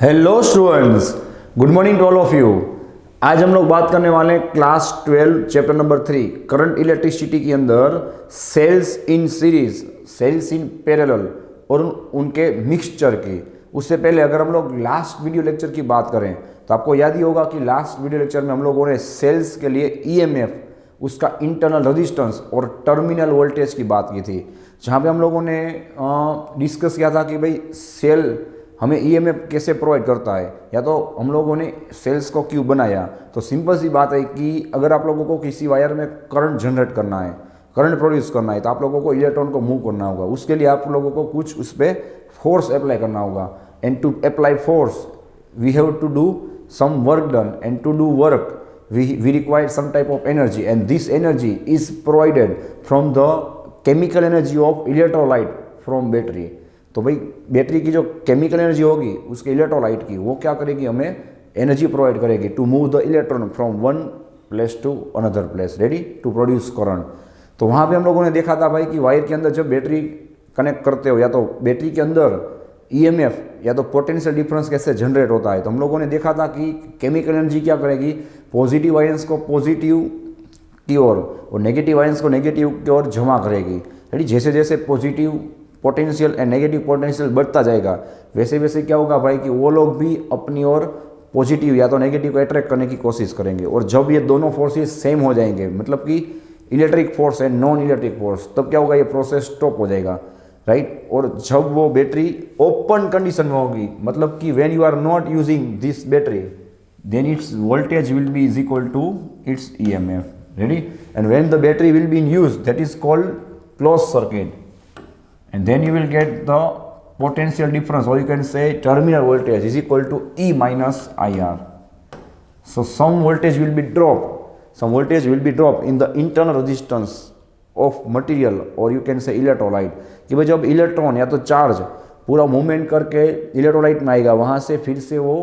Hello students, good morning to all of you. आज हम लोग बात करने वाले हैं class 12 chapter number 3 current electricity के अंदर cells in series, cells in parallel और उनके मिक्सचर की। उससे पहले अगर हम लोग लास्ट वीडियो लेक्चर की बात करें तो आपको याद ही होगा कि लास्ट वीडियो लेक्चर में हम लोगों ने सेल्स के लिए ईएमएफ, उसका इंटरनल रेजिस्टेंस और टर्मिनल वोल्टेज की बात की थी, जहाँ पे हम लोगों ने डिस्कस किया था कि भाई सेल हमें ईएमएफ कैसे प्रोवाइड करता है, या तो हम लोगों ने सेल्स को क्यों बनाया। तो सिंपल सी बात है कि अगर आप लोगों को किसी वायर में करंट जनरेट करना है, करंट प्रोड्यूस करना है, तो आप लोगों को इलेक्ट्रॉन को मूव करना होगा। उसके लिए आप लोगों को कुछ उस पर फोर्स अप्लाई करना होगा, and to apply force we have to do some work done, and to do work we require some type of energy, and this energy is provided from the chemical energy of electrolyte from battery। तो भाई battery की जो chemical energy होगी उसके electrolyte की, वो क्या करेगी, हमें एनर्जी प्रोवाइड करेगी to move the electron from one place to another place, ready to produce current. तो वहाँ पे हम लोगों ने देखा था भाई कि वायर के अंदर जब बैटरी कनेक्ट करते हो, या तो बैटरी के अंदर ईएमएफ या तो पोटेंशियल डिफरेंस कैसे जनरेट होता है। तो हम लोगों ने देखा था कि केमिकल एनर्जी क्या करेगी, पॉजिटिव आयंस को पॉजिटिव की ओर और नेगेटिव आयंस को नेगेटिव की ओर जमा करेगी। यानी जैसे जैसे positive potential and negative potential बढ़ता जाएगा, वैसे वैसे क्या होगा भाई कि वो लोग भी अपनी ओर पॉजिटिव या तो नेगेटिव को अट्रैक्ट करने की कोशिश करेंगे। और जब ये दोनों फोर्सेस सेम हो जाएंगे, मतलब कि electric force and non electric force, तब क्या होगा, ये प्रोसेस स्टॉप हो जाएगा, राइट। और जब वो बैटरी ओपन कंडीशन में होगी, मतलब कि when you are not using this battery, then its voltage will be is equal to its EMF, ready. And when the battery will be in use, that is called close circuit, and then you will get the potential difference, or you can say terminal voltage is equal to E minus IR. So some voltage will be dropped in the internal resistance of material, or you can say electrolyte। कि भाई जब electron या तो charge पूरा movement करके electrolyte में आएगा, वहाँ से फिर से वो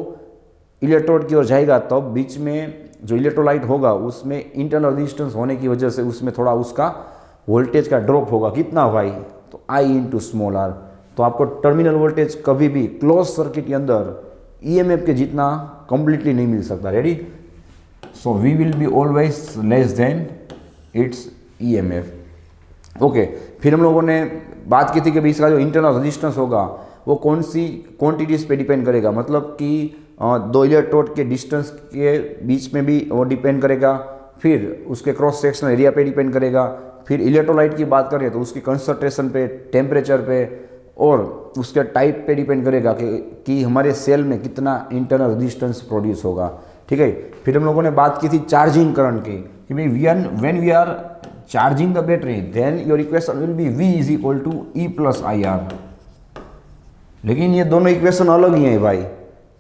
इलेक्ट्रोड की ओर जाएगा, तब बीच में जो इलेक्ट्रोलाइट होगा उसमें इंटरनल रेजिस्टेंस होने की वजह से उसमें थोड़ा उसका वोल्टेज का ड्रॉप होगा। कितना भाई, तो I इंटू स्मॉल आर। तो आपको टर्मिनल वोल्टेज कभी भी क्लोज सर्किट के अंदर ईएमएफ के जितना कंप्लीटली नहीं मिल सकता, ready. So we will be always less than its EMF. Okay, फिर हम लोगों ने बात की थी कि इसका जो इंटरनल रेजिस्टेंस होगा वो कौन सी क्वांटिटीज़ पे डिपेंड करेगा, मतलब कि दो इलेक्ट्रोड के डिस्टेंस के बीच में भी वो डिपेंड करेगा, फिर उसके क्रॉस सेक्शनल एरिया पे डिपेंड करेगा, फिर इलेक्ट्रोलाइट की बात करें तो उसकी कंसंट्रेशन पे, टेम्परेचर पे और उसके टाइप पे डिपेंड करेगा कि हमारे सेल में कितना इंटरनल रेजिस्टेंस प्रोड्यूस होगा, ठीक है। फिर हम लोगों ने बात की थी चार्जिंग करंट की, कि भाई when we are charging the battery, then your equation will be V is equal to E plus IR। लेकिन ये दोनों इक्वेशन अलग ही हैं भाई,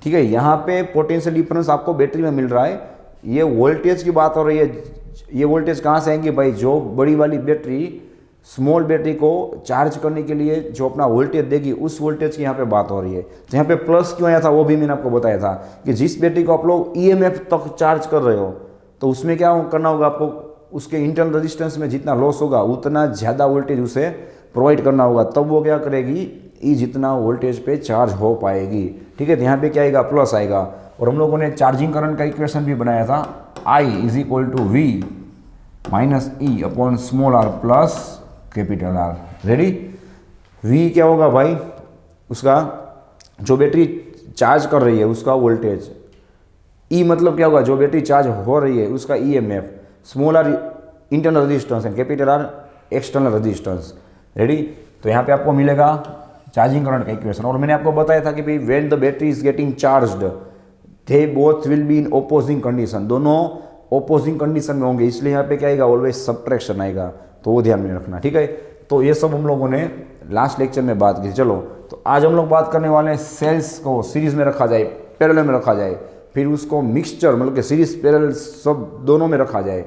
ठीक है। यहाँ पे पोटेंशियल डिफरेंस आपको बैटरी में मिल रहा है, ये वोल्टेज की बात हो रही है। ये वोल्टेज कहाँ से आएंगे भाई, जो बड़ी वाली बैटरी स्मॉल बैटरी को चार्ज करने के लिए जो अपना वोल्टेज देगी, उस वोल्टेज की यहाँ पे बात हो रही है। तो यहाँ पे प्लस क्यों आया था वो भी मैंने आपको बताया था कि जिस बैटरी को आप लोग ईएमएफ तक चार्ज कर रहे हो, तो उसमें क्या करना होगा, आपको उसके इंटरनल रेजिस्टेंस में जितना लॉस होगा उतना ज़्यादा वोल्टेज उसे प्रोवाइड करना होगा, तब वो क्या करेगी, ई जितना वोल्टेज पे चार्ज हो पाएगी, ठीक है। तो यहाँ पे क्या आएगा, प्लस आएगा। और हम लोगों ने चार्जिंग करंट का इक्वेशन भी बनाया था, I is equal to V minus E upon small r plus capital R, ready. V क्या होगा भाई, उसका जो बैटरी चार्ज कर रही है उसका वोल्टेज, E मतलब क्या होगा, जो बैटरी चार्ज हो रही है उसका EMF, small r internal resistance and capital R external resistance, ready. तो यहाँ पे आपको मिलेगा चार्जिंग करंट का इक्वेशन। और मैंने आपको बताया था कि भाई when the battery is getting charged, they both will be in opposing condition, दोनों ओपोजिंग कंडीशन में होंगे, इसलिए यहाँ पे क्या आएगा, ऑलवेज सब्ट्रैक्शन आएगा, तो वो ध्यान में रखना, ठीक है। तो ये सब हम लोगों ने लास्ट लेक्चर में बात की। चलो, तो आज हम लोग बात करने वाले हैं सेल्स को सीरीज में रखा जाए, पैरेलल में रखा जाए, फिर उसको मिक्सचर मतलब कि सीरीज पैरेलल सब दोनों में रखा जाए,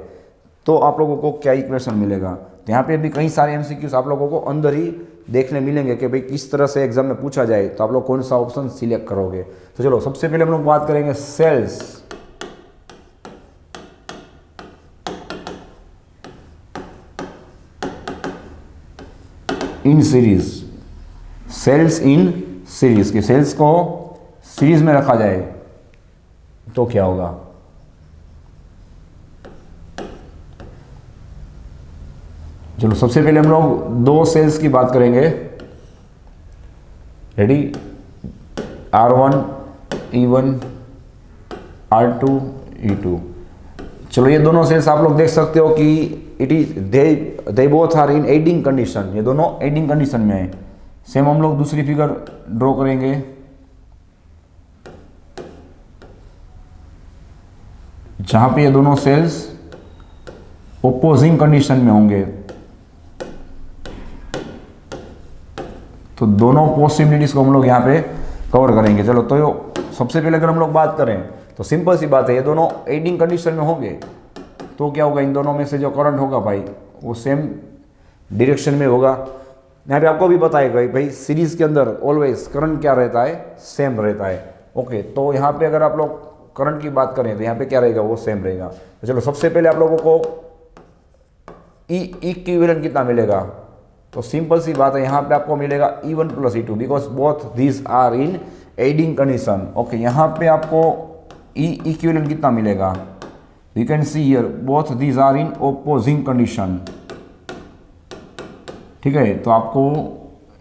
तो आप लोगों को क्या इक्वेशन मिलेगा। तो यहाँ पे भी कई सारे एमसीक्यूज आप लोगों को अंदर ही देखने मिलेंगे कि भाई किस तरह से एग्जाम में पूछा जाए, तो आप लोग कौन सा ऑप्शन सिलेक्ट करोगे। तो चलो, सबसे पहले हम लोग बात करेंगे cells in series, cells in series के सेल्स को सीरीज में रखा जाए तो क्या होगा? चलो सबसे पहले हम लोग दो सेल्स की बात करेंगे। Ready? R1 E1 R2 E2। चलो ये दोनों सेल्स आप लोग देख सकते हो कि it is they both are in adding condition, ये दोनों एडिंग कंडीशन में है। सेम हम लोग दूसरी फिगर ड्रॉ करेंगे। जहां पे ये दोनों सेल्स ओपोजिंग कंडीशन में होंगे, तो दोनों पॉसिबिलिटीज को हम लोग यहाँ पे कवर करेंगे। चलो तो सबसे पहले अगर हम लोग बात करें तो सिंपल सी बात है, ये दोनों एडिंग कंडीशन में होंगे तो क्या होगा, इन दोनों में से जो करंट होगा भाई वो सेम डायरेक्शन में होगा। यहाँ पे आपको भी पता है भाई सीरीज के अंदर ऑलवेज करंट क्या रहता है, सेम रहता है। ओके, तो यहाँ पे अगर आप लोग करंट की बात करें तो यहाँ पे क्या रहेगा, वो सेम रहेगा। तो चलो सबसे पहले आप लोगों को इक्विवेलेंट कितना मिलेगा, तो सिंपल सी बात है, यहाँ पे आपको मिलेगा E1 plus E2 because both these are in adding condition. Okay, यहाँ पे आपको इक्विवेलेंट कितना मिलेगा, we can see here both these are in opposing condition. ठीक है, तो आपको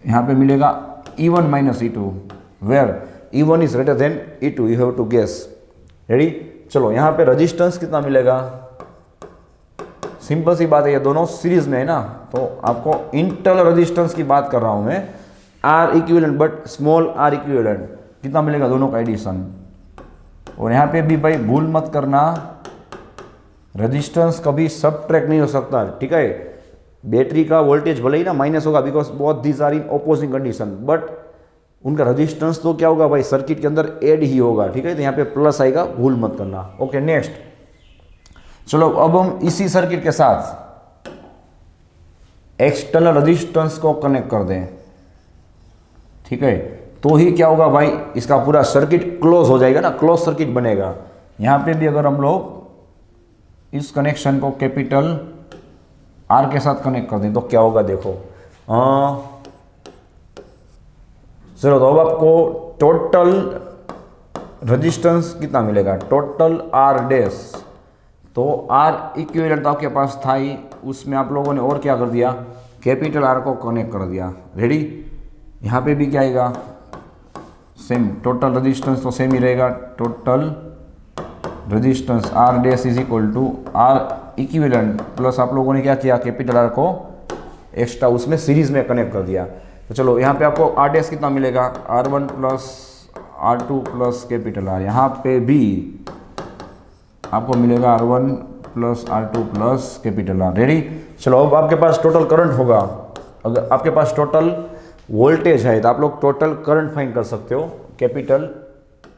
यहाँ पे मिलेगा E1 minus E2 where E1 is greater than E2, you have to guess. Ready? चलो यहाँ पे रजिस्टेंस कितना मिलेगा, सिंपल सी बात है, ये दोनों सीरीज में है ना, तो आपको इंटरनल रेजिस्टेंस की बात कर रहा हूं मैं, R equivalent but small R equivalent कितना मिलेगा, दोनों का एडिशन। और यहाँ पे भी भाई भूल मत करना, रेजिस्टेंस कभी सबट्रैक्ट नहीं हो सकता। ठीक है, बैटरी का वोल्टेज भले ही ना माइनस होगा because both these are in opposing condition, but उनका रेजिस्टेंस तो क्या होगा भाई, सर्किट के अंदर ऐड ही होगा। ठीक है, तो यहाँ पे प्लस आएगा, भूल मत करना। ओके, नेक्स्ट चलो अब हम इसी सर्किट के साथ एक्सटर्नल रेजिस्टेंस को कनेक्ट कर दें। ठीक है, तो ही क्या होगा भाई, इसका पूरा सर्किट क्लोज हो जाएगा ना, क्लोज सर्किट बनेगा। यहां पे भी अगर हम लोग इस कनेक्शन को कैपिटल R के साथ कनेक्ट कर दें तो क्या होगा, देखो। चलो तो अब आपको टोटल रेजिस्टेंस कितना मिलेगा, टोटल R डैश, तो R इक्विवेलेंट आपके पास था ही, उसमें आप लोगों ने और क्या कर दिया, कैपिटल R को कनेक्ट कर दिया। रेडी? यहाँ पे भी क्या आएगा, सेम टोटल रेजिस्टेंस तो सेम ही रहेगा, total resistance R dash is equal to R equivalent plus आप लोगों ने क्या किया, कैपिटल R को एक्स्ट्रा उसमें सीरीज में कनेक्ट कर दिया। तो चलो यहाँ पे आपको R डैश कितना मिलेगा, R1 plus R2 plus capital R, यहाँ पे भी आपको मिलेगा R1 plus R2 plus capital R। Ready? चलो अब आपके पास टोटल करंट होगा, अगर आपके पास टोटल वोल्टेज है तो आप लोग टोटल करंट फाइंड कर सकते हो, कैपिटल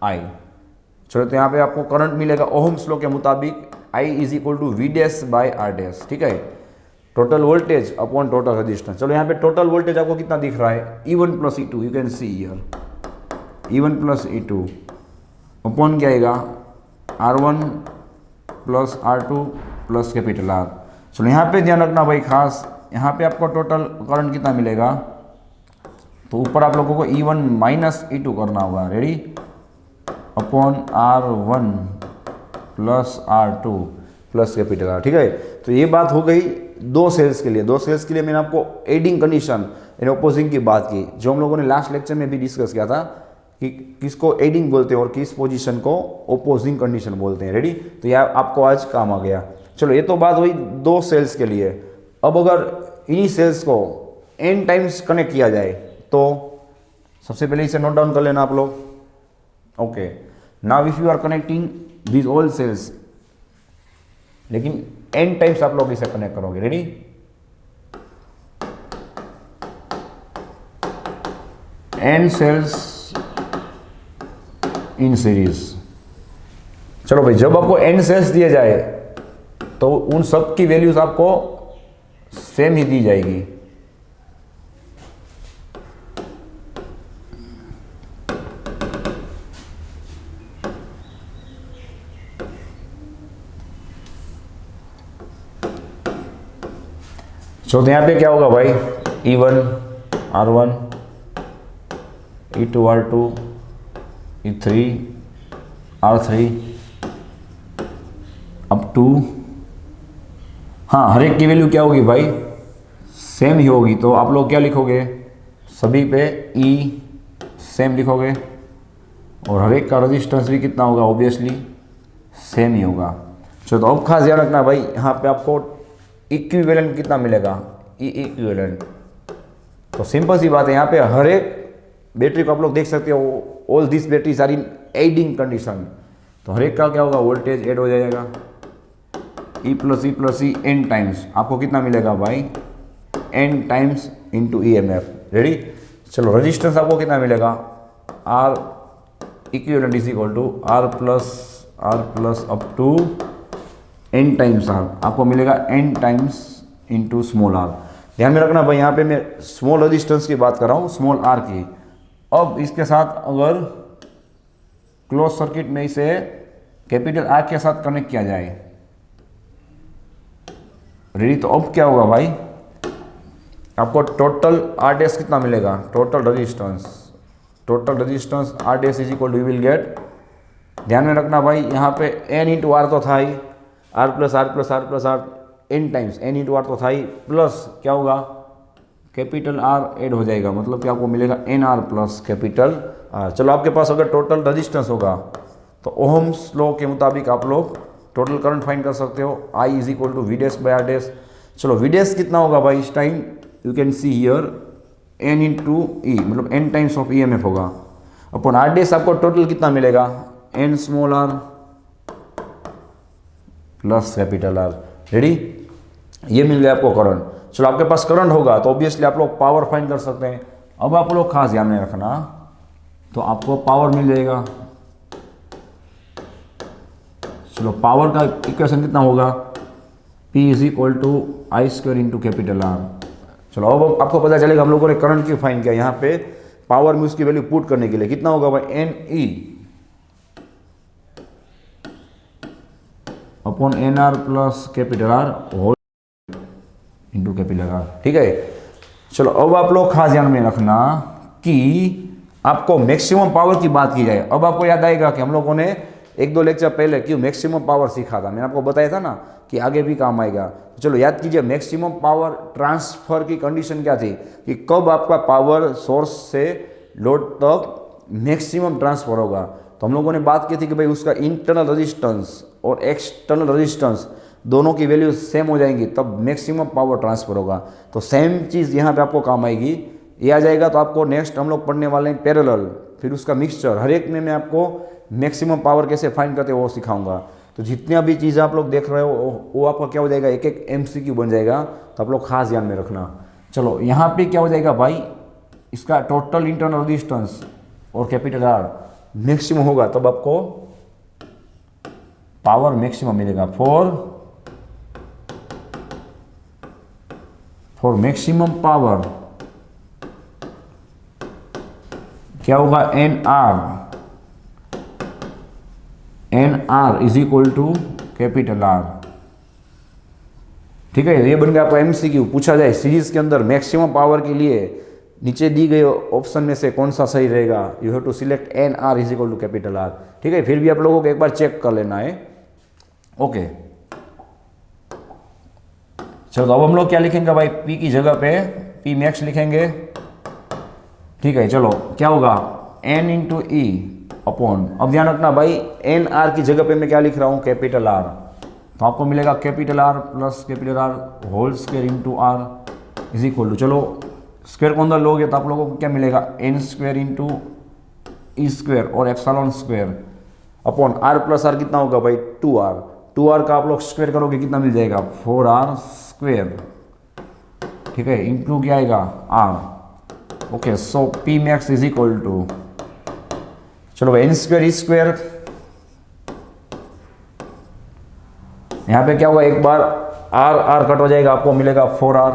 I। चलो तो यहाँ पे आपको करंट मिलेगा ओहम्स लॉ के मुताबिक I is equal to V dash by R dash. ठीक है, total voltage upon total resistance. चलो यहाँ पे टोटल वोल्टेज आपको कितना दिख रहा है, E1 plus E2, you can see here E1 plus E2 upon क्या आएगा, R1 plus R2 plus capital R। चलो यहाँ पे ध्यान रखना भाई खास, यहाँ पे आपको टोटल करंट कितना मिलेगा, तो ऊपर आप लोगों को E1 माइनस E2 करना होगा। Ready? Upon R1 plus R2 plus capital R। ठीक है, तो ये बात हो गई दो सेल्स के लिए। दो सेल्स के लिए मैंने आपको एडिंग कंडीशन इन ओपोजिंग की बात की, जो हम लोगों ने लास्ट लेक्चर में भी डिस्कस किया था कि किसको एडिंग बोलते हैं और किस पोजीशन को ओपोजिंग कंडीशन बोलते हैं। रेडी? तो यह आपको आज काम आ गया। चलो ये तो बात हुई दो सेल्स के लिए। अब अगर इन्हीं सेल्स को n टाइम्स कनेक्ट किया जाए तो सबसे पहले इसे नोट डाउन कर लेना आप लोग। Okay, now if you are connecting these all cells, लेकिन n टाइम्स आप लोग इसे कनेक्ट करोगे। Ready? n cells in series. चलो भाई, जब आपको n सेल्स दिए जाए तो उन सब की वैल्यूज आपको सेम ही दी जाएगी। तो यहाँ पे क्या होगा भाई, E1 R1 E2 R2 E3 R3 up to, हाँ हर एक की वैल्यू क्या होगी भाई, सेम ही होगी। तो आप लोग क्या लिखोगे, सभी पे E सेम लिखोगे और हर एक का रेजिस्टेंस भी कितना होगा, ऑब्वियसली सेम ही होगा। चलो तो अब खास ध्यान रखना भाई, यहाँ पे आपको इक्विवेलेंट कितना मिलेगा, ई इक्विवेलेंट। तो सिंपल सी बात है, यहाँ पे हर एक बैटरी को आप लोग देख सकते हो, all this batteries are in adding condition. तो हर एक का क्या होगा, वोल्टेज ऐड हो जाएगा, E plus E N times. आपको कितना मिलेगा भाई, N times into E M F. Ready. चलो रेजिस्टेंस आपको कितना मिलेगा, R equivalent is equal to R plus up to N times R. आपको मिलेगा N times into small R. ध्यान में रखना भाई, यहाँ पे मैं स्मॉल रेजिस्टेंस की बात कर रहा हूँ, स्मॉल आर की। अब इसके साथ अगर क्लोज सर्किट में इसे कैपिटल आर के साथ कनेक्ट किया जाए, रेडी। तो अब क्या होगा भाई, आपको टोटल आर डैश कितना मिलेगा, total resistance R dash is equal to, you will get, ध्यान में रखना भाई, यहाँ पे एन इंटू आर तो था ही, R plus N times N into R तो था ही, प्लस क्या होगा, कैपिटल आर ऐड हो जाएगा, मतलब कि आपको मिलेगा N R plus capital R. चलो आपके पास अगर टोटल रेजिस्टेंस होगा तो ओहम्स लॉ के मुताबिक आप लोग टोटल करंट फाइंड कर सकते हो, I is equal to V dash by R dash. चलो वी डैश कितना होगा भाई, इस time you can see here N into E, मतलब N times of E M F होगा, अपन आर डैश आपको टोटल कितना मिलेगा, N small R plus capital R. Ready. ये मिल गया आपको करंट। चलो आपके पास करंट होगा तो ऑब्वियसली आप लोग पावर फाइंड कर सकते हैं। अब आप लोग खास ध्यान में रखना, तो आपको पावर मिल जाएगा। चलो पावर का इक्वेशन कितना होगा, P is equal to I square into capital R. चलो अब आपको पता चलेगा हम लोगों ने करंट क्यों फाइंड किया। यहाँ पे पावर में उसकी वैल्यू पुट करने के लिए कितना होगा भाई, N E upon N R plus capital R whole into capital R. ठीक है। चलो अब आप लोग खास ध्यान में रखना कि आपको मैक्सिमम पावर की बात की जाए। अब आपको याद आएगा कि हम लोगों ने एक दो लेक्चर पहले क्यों मैक्सिमम पावर सीखा था, मैंने आपको बताया था ना कि आगे भी काम आएगा। चलो याद कीजिए, मैक्सिमम पावर ट्रांसफर की कंडीशन क्या थी कि कब आपका पावर सोर्स से लोड तक मैक्सिमम ट्रांसफर होगा। तो हम लोगों ने बात की थी कि भाई उसका इंटरनल रेजिस्टेंस और एक्सटर्नल रेजिस्टेंस दोनों की वैल्यू सेम हो जाएंगी, तब मैक्सिमम पावर ट्रांसफर होगा। तो सेम चीज़ यहाँ पे आपको काम आएगी। ये आ जाएगा तो आपको नेक्स्ट हम लोग पढ़ने वाले हैं पैरेलल, फिर उसका मिक्सचर। हर एक में मैं आपको मैक्सिमम पावर कैसे फाइंड करते हैं वो सिखाऊंगा। तो जितनी भी चीज़ें आप लोग देख रहे हो वो आपका क्या हो जाएगा, एक एक MCQ बन जाएगा। तो आप लोग खास ध्यान में रखना। चलो यहाँ पे क्या हो जाएगा भाई, इसका टोटल इंटरनल रेजिस्टेंस और कैपिटल आर मैक्सिमम होगा, तब आपको पावर मैक्सिमम मिलेगा। फॉर मैक्सिमम पावर क्या होगा, N R is equal to capital R. ठीक है, ये बन गया आपका MCQ। पूछा जाए सीरीज के अंदर मैक्सिमम पावर के लिए नीचे दी गई ऑप्शन में से कौन सा सही रहेगा, you have to select N R is equal to capital R. ठीक है, फिर भी आप लोगों को एक बार चेक कर लेना है। ओके, चलो अब हम लोग क्या लिखेंगे भाई, P की जगह पे P मैक्स लिखेंगे। ठीक है, चलो क्या होगा, N इंटू ई अपॉन, अब ध्यान रखना भाई एन आर की जगह पे मैं क्या लिख रहा हूँ, कैपिटल आर। तो आपको मिलेगा capital R plus capital R whole square into R is equal to, चलो स्क्वायर को अंदर लोगे तो आप लोगों को क्या मिलेगा, N square into E square और epsilon square upon R plus R कितना होगा भाई, 2r। 2r का आप लोग स्क्वायर करोगे कितना मिल जाएगा, 4r स्क्वायर। ठीक है, इंटू क्या आएगा, r। Okay, so P max is equal to, चलो भाई एन स्क्वायर ई स्क्वायर, यहाँ पे क्या होगा, एक बार r कट हो जाएगा, आपको मिलेगा 4r।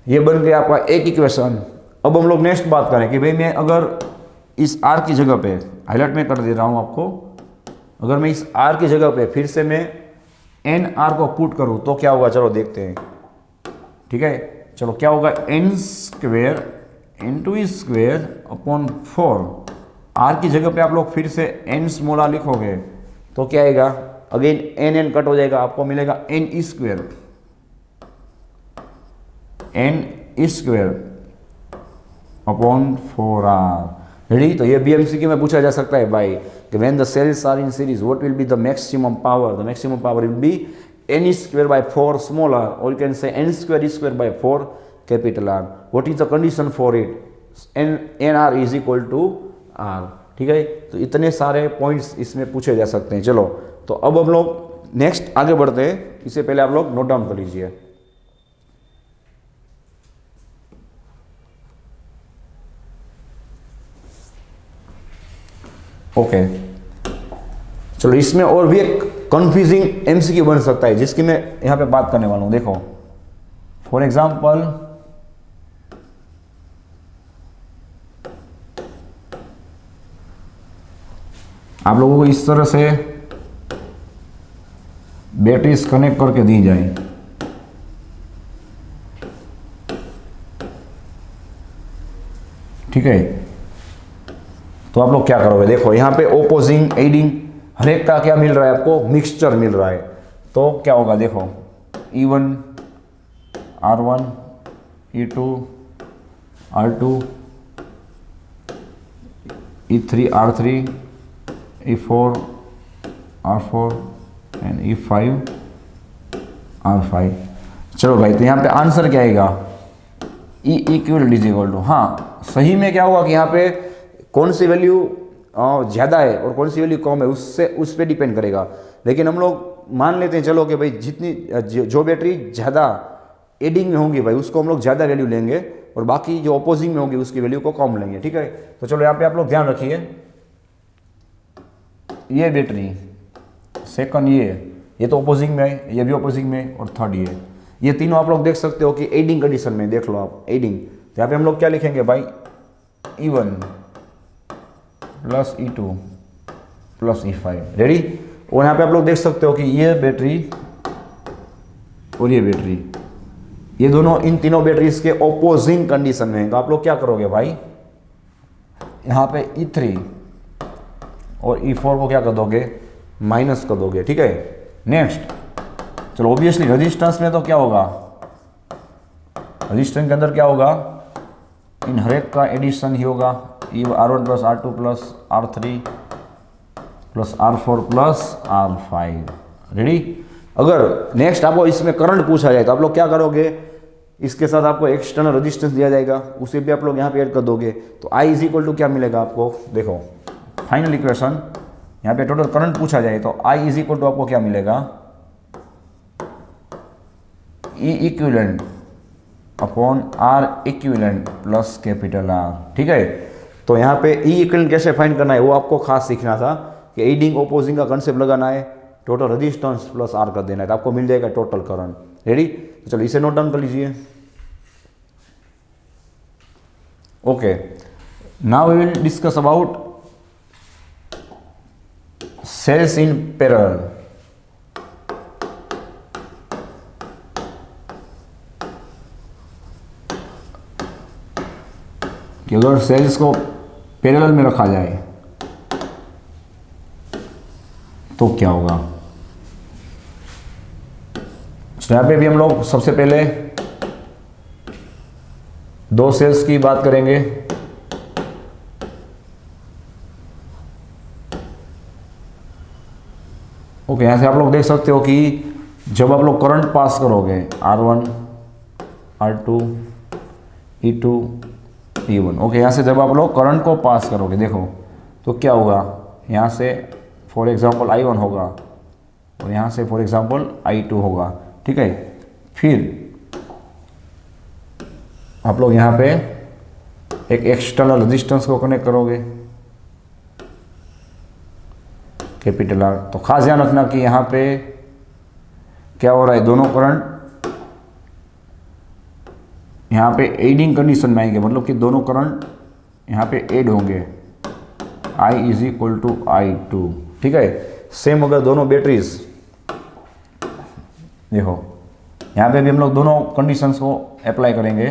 ये बन गया आपका एक इक्वेशन। अब हम लोग नेक्स्ट बात करें कि भाई मैं अगर इस r की जगह पे, हाईलाइट में कर दे रहा हूँ आपको, अगर मैं इस r की जगह पे फिर से मैं nr को पुट करूँ तो क्या होगा, चलो देखते हैं। ठीक है, चलो क्या होगा, N square into E square upon 4 R की जगह पे आप लोग फिर से एन स्मॉल आर लिखोगे तो क्या आएगा, अगेन एन एन कट हो जाएगा, आपको मिलेगा N square, N square upon 4r। Ready. तो ये बीएमसीक्यू में पूछा जा सकता है भाई कि when the cells are in series what will be the maximum power, the maximum power will be N square by 4 small R, और you can say N square by 4 capital R. What is the condition for it, N R is equal to R. ठीक है, तो इतने सारे points इसमें पूछे जा सकते हैं। चलो तो अब हम लोग नेक्स्ट आगे बढ़ते हैं, इससे पहले आप लोग नोट डाउन कर लीजिए। ओके चलो, इसमें और भी एक कंफ्यूजिंग एमसीक्यू बन सकता है जिसकी मैं यहां पे बात करने वाला हूं। देखो फॉर एग्जांपल आप लोगों को इस तरह से बैटरीज कनेक्ट करके दी जाए, ठीक है, तो आप लोग क्या करोगे। देखो यहाँ पे ओपोजिंग एडिंग हर एक का क्या मिल रहा है, आपको मिक्सचर मिल रहा है। तो क्या होगा, देखो E1 R1 E2 R2 E3 R3 E4 R4 and E5 R5। चलो भाई, तो यहाँ पे आंसर क्या आएगा, E equal is equal to, हाँ सही में क्या होगा कि यहाँ पे कौन सी वैल्यू ज़्यादा है और कौन सी वैल्यू कम है उस पर डिपेंड करेगा। लेकिन हम लोग मान लेते हैं चलो कि भाई जितनी जो बैटरी ज़्यादा एडिंग में होंगी भाई उसको हम लोग ज़्यादा वैल्यू लेंगे, और बाकी जो अपोजिंग में होंगी उसकी वैल्यू को कम लेंगे। ठीक है, तो चलो यहाँ पे आप लोग ध्यान रखिए, ये बैटरी सेकंड ये तो अपोजिंग में है, ये भी अपोजिंग में है, और थर्ड ये तीनों आप लोग देख सकते हो कि एडिंग कंडीशन में। देख लो आप एडिंग, तो यहाँ पे हम लोग क्या लिखेंगे भाई, E1 plus E2 plus E5। Ready. और यहाँ पे आप लोग देख सकते हो कि ये बैटरी और ये बैटरी, ये दोनों इन तीनों बैटरीज के ओपोजिंग कंडीशन में है। तो आप लोग क्या करोगे भाई, यहाँ पे E3 और E4 को क्या कर दोगे, माइनस कर दोगे। ठीक है, नेक्स्ट चलो ऑब्वियसली रेजिस्टेंस में तो क्या होगा, रेजिस्टेंस के अंदर क्या होगा, इन हर एक का एडिशन ही होगा, R1 plus R2 plus R3 plus R4 plus R5। Ready. अगर नेक्स्ट आपको इसमें करंट पूछा जाए तो आप लोग क्या करोगे, इसके साथ आपको एक्सटर्नल रेजिस्टेंस दिया जाएगा, उसे भी आप लोग यहाँ पे ऐड कर दोगे। तो I इज इक्वल टू क्या मिलेगा आपको, देखो फाइनल इक्वेशन, यहाँ पे टोटल करंट पूछा जाए तो I इज इक्वल टू आपको क्या मिलेगा, E equivalent upon R equivalent plus capital R। ठीक है, तो यहाँ पे E इक्विवेलेंट कैसे फाइंड करना है वो आपको खास सीखना था कि एडिंग ओपोजिंग का कंसेप्ट लगाना है, टोटल रेजिस्टेंस प्लस R कर देना है, तो आपको मिल जाएगा टोटल करंट। रेडी। तो चलो इसे नोट डाउन कर लीजिए। Okay, now we will discuss about cells in parallel. कि अगर सेल्स को पैरेलल में रखा जाए तो क्या होगा। तो यहाँ पे भी हम लोग सबसे पहले दो सेल्स की बात करेंगे। ओके, यहाँ से आप लोग देख सकते हो कि जब आप लोग करंट पास करोगे R1 R2 E2 E1, okay, यहाँ से जब आप लोग करंट को पास करोगे देखो तो क्या होगा, यहाँ से फॉर एग्जांपल I1 होगा और यहाँ से फॉर एग्जांपल I2 होगा। ठीक है, फिर आप लोग यहाँ पे एक एक्सटर्नल रेजिस्टेंस को कनेक्ट करोगे कैपिटल R। तो खास ध्यान रखना कि यहाँ पे क्या हो रहा है, दोनों करंट यहाँ पे एडिंग कंडीशन में आएंगे, मतलब कि दोनों करंट यहाँ पे ऐड होंगे, I is equal to I2। ठीक है, सेम अगर दोनों बैटरीज देखो यहाँ पे भी हम लोग दोनों कंडीशंस को अप्लाई करेंगे।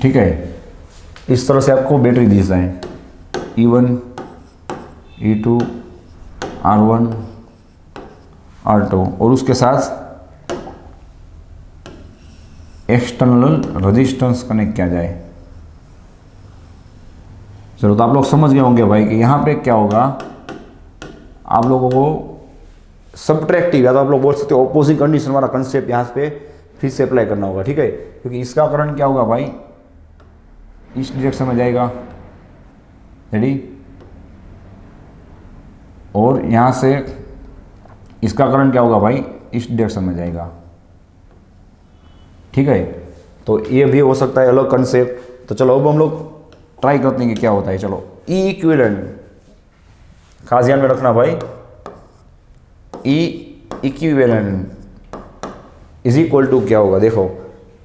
ठीक है, इस तरह से आपको बैटरी दी जाए E1 E2 R1 R2 और उसके साथ एक्सटर्नल रेजिस्टेंस कनेक्ट किया जाए। चलो, तो आप लोग समझ गए होंगे भाई कि यहाँ पे क्या होगा, आप लोगों को सब्ट्रैक्टिव या तो आप लोग बोल सकते हो ऑपोजिंग कंडीशन वाला कंसेप्ट यहाँ पे फिर से अप्लाई करना होगा। ठीक है, क्योंकि इसका करंट क्या होगा भाई, इस डायरेक्शन में जाएगा, रेडी, और यहाँ से इसका करंट क्या होगा भाई, इस डायरेक्शन में जाएगा। ठीक है, तो ये भी हो सकता है अलग कंसेप्ट। तो चलो अब हम लोग ट्राई करते हैं कि क्या होता है। चलो, ई इक्विवेलेंट खास ध्यान में रखना भाई, ई इक्विवेलेंट इज इक्वल टू क्या होगा, देखो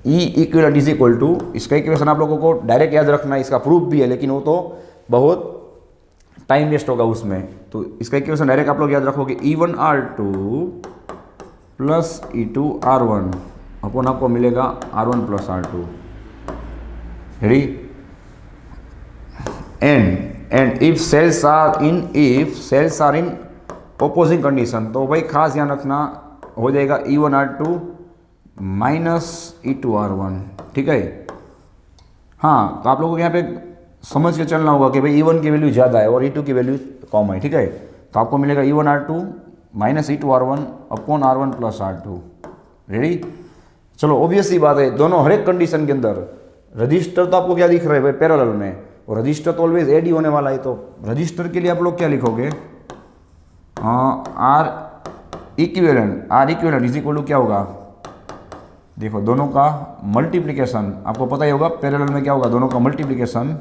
ई इक्विवेलेंट इज इक्वल टू, इसका इक्वेशन आप लोगों को डायरेक्ट याद रखना है, इसका प्रूफ भी है लेकिन वो तो बहुत टाइम वेस्ट होगा उसमें। तो इसका इक्वेशन डायरेक्ट आप लोग याद रखोगे, E1 R2 plus E2 R1 अपन आपको मिलेगा R1 plus R2, ready, and if cells are in opposing condition, तो भाई खास ध्यान रखना हो जाएगा E1 R2 minus E2 R1। ठीक है, हाँ, तो आप लोगों को यहाँ पे समझ के चलना होगा कि भाई E1 की वैल्यू ज़्यादा है और E2 की वैल्यू कम है। ठीक है, तो आपको मिलेगा E1 R2 minus E2 R1 upon R1 plus R2, ready. चलो, ऑब्वियस सी बात है, दोनों हर एक कंडीशन के अंदर रजिस्टर तो आपको क्या दिख रहा है भाई, पैरेलल में, और रजिस्टर तो ऑलवेज एड ही होने वाला है। तो रजिस्टर के लिए आप लोग क्या लिखोगे, R equivalent is equal to क्या होगा, देखो दोनों का मल्टीप्लिकेशन, आपको पता ही होगा पैरेलल में क्या होगा, दोनों का मल्टीप्लिकेशन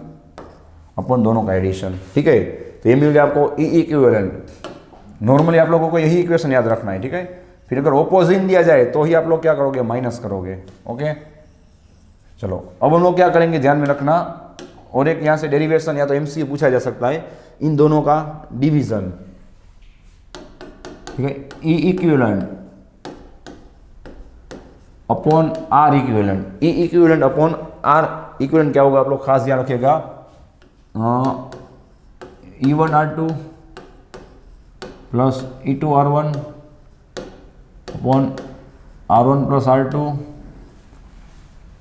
अपन दोनों का एडिशन। ठीक है, तो ये मिल गया आपको ई इक्विवेलेंट। नॉर्मली आप लोगों को यही इक्वेशन याद रखना है। ठीक है, फिर अगर ऑपोजिट दिया जाए तो ही आप लोग क्या करोगे, माइनस करोगे। ओके, चलो अब हम लोग क्या करेंगे, ध्यान में रखना, और एक यहाँ से डेरिवेशन या तो एमसीक्यू पूछा जा सकता है, इन दोनों का डिवीजन। ठीक है, E equivalent upon R equivalent, E equivalent upon R equivalent क्या होगा, आप लोग खास ध्यान रखिएगा, E1 R2 plus E2 R1 upon R1 plus R2।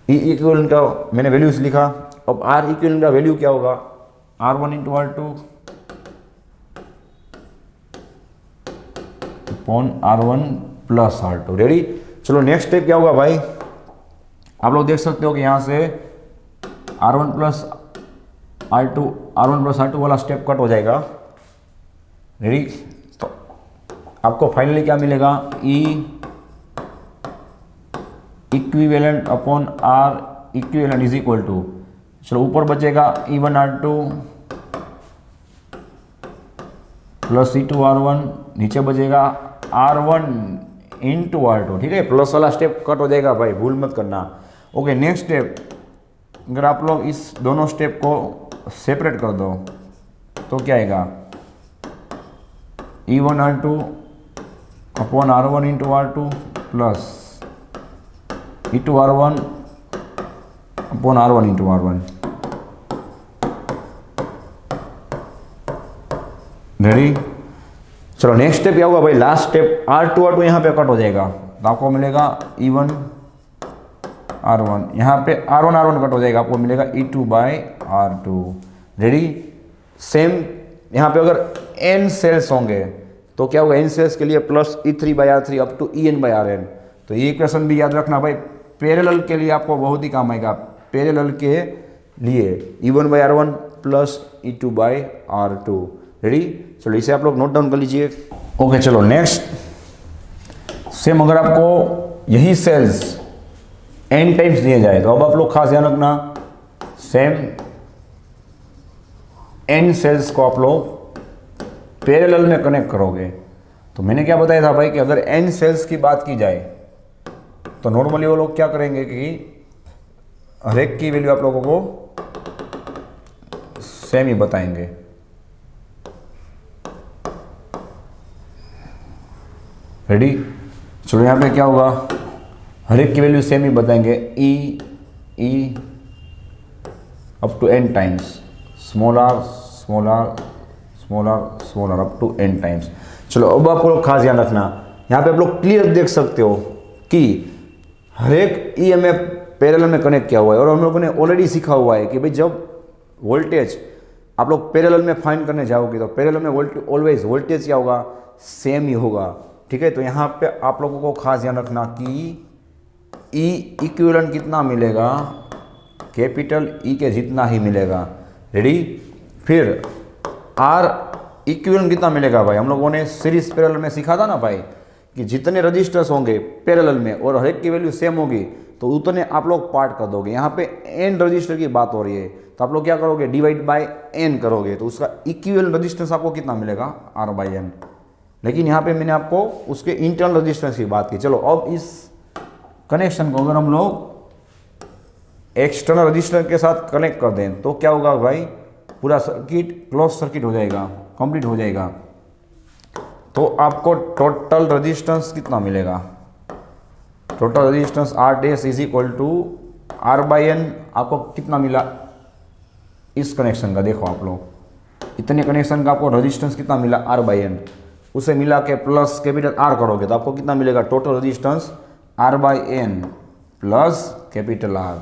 E equivalent का मैंने वैल्यूज लिखा, अब आर इक्विवेलेंट का वैल्यू क्या होगा, R1 into R2 upon R1 plus R2, ready. चलो, नेक्स्ट स्टेप क्या होगा भाई, आप लोग देख सकते हो कि यहाँ से R1 प्लस R2 वाला स्टेप कट हो जाएगा, रेडी। तो आपको फाइनली क्या मिलेगा, E equivalent upon R equivalent is equal to, चलो ऊपर बचेगा E1 R2 plus E2 R1, नीचे बचेगा R1 इंटू R2। ठीक है, प्लस वाला स्टेप कट हो जाएगा भाई, भूल मत करना। ओके, नेक्स्ट स्टेप, अगर आप लोग इस दोनों स्टेप को सेपरेट कर दो तो क्या आएगा, E1 R2 upon R1 into R2 plus E2 R1 upon R1 into R1, ready. चलो, नेक्स्ट स्टेप क्या होगा भाई, लास्ट स्टेप, R2 यहाँ पे कट हो जाएगा, तो आपको मिलेगा E1 R1, यहाँ पे R1 कट हो जाएगा, आपको मिलेगा E2 by R2, ready. Same यहाँ पे अगर n सेल्स होंगे तो क्या होगा, n सेल्स के लिए plus E3 by R3 up to En by Rn। तो ये इक्वेशन भी याद रखना भाई, पैरेलल के लिए आपको बहुत ही काम आएगा, पैरेलल के लिए E1 by R1 plus E2 by R2, ready. चलो, इसे आप लोग नोट डाउन कर लीजिए। ओके, चलो नेक्स्ट सेम, अगर आपको यही सेल्स n टाइम्स दिए जाए तो अब आप लोग खास ध्यान रखना, सेम n सेल्स को आप लोग पैरेलल में कनेक्ट करोगे। तो मैंने क्या बताया था भाई कि अगर n सेल्स की बात की जाए तो नॉर्मली वो लोग क्या करेंगे कि हर एक की वैल्यू आप लोगों को सेम ही बताएंगे, रेडी। चलो, यहाँ पे क्या होगा, हर एक की वैल्यू सेम ही बताएंगे, E up to n times, small R small R small R small R up to n times. चलो अब आपको लोग खास ध्यान रखना, यहाँ पे आप लोग क्लियर देख सकते हो कि हर एक EMF पैरेलल में कनेक्ट किया हुआ है, और हम लोगों ने ऑलरेडी सीखा हुआ है कि भाई जब वोल्टेज आप लोग पैरेलल में फाइंड करने जाओगे तो पैरेलल में ऑलवेज वोल्टेज क्या होगा, सेम ही होगा। ठीक है, तो यहाँ पे आप लोगों को खास ध्यान रखना कि E इक्विवेलेंट कितना मिलेगा, कैपिटल E के जितना ही मिलेगा। रेडी, फिर R इक्विवेलेंट कितना मिलेगा भाई, हम लोगों ने सीरीज पैरेलल में सीखा था ना भाई कि जितने रजिस्टर्स होंगे पैरेलल में और हर एक की वैल्यू सेम होगी तो उतने आप लोग पार्ट कर दोगे। यहाँ पे n रजिस्टर की बात हो रही है तो आप लोग क्या करोगे, डिवाइड बाय n करोगे तो उसका इक्विवेलेंट रजिस्टेंस आपको कितना मिलेगा, R/n। लेकिन यहाँ पे मैंने आपको उसके इंटरनल रजिस्टेंस की बात की। चलो अब इस कनेक्शन को अगर हम लोग एक्सटर्नल रजिस्टर के साथ कनेक्ट कर दें तो क्या होगा भाई, पूरा सर्किट क्लोज सर्किट हो जाएगा, कंप्लीट हो जाएगा। तो आपको टोटल रेजिस्टेंस कितना मिलेगा, total resistance R dash is equal to R/n। आपको कितना मिला इस कनेक्शन का, देखो आप लोग इतने कनेक्शन का आपको रेजिस्टेंस कितना मिला, R/n। उसे मिला के प्लस कैपिटल R करोगे तो आपको कितना मिलेगा, total resistance R/n plus capital R।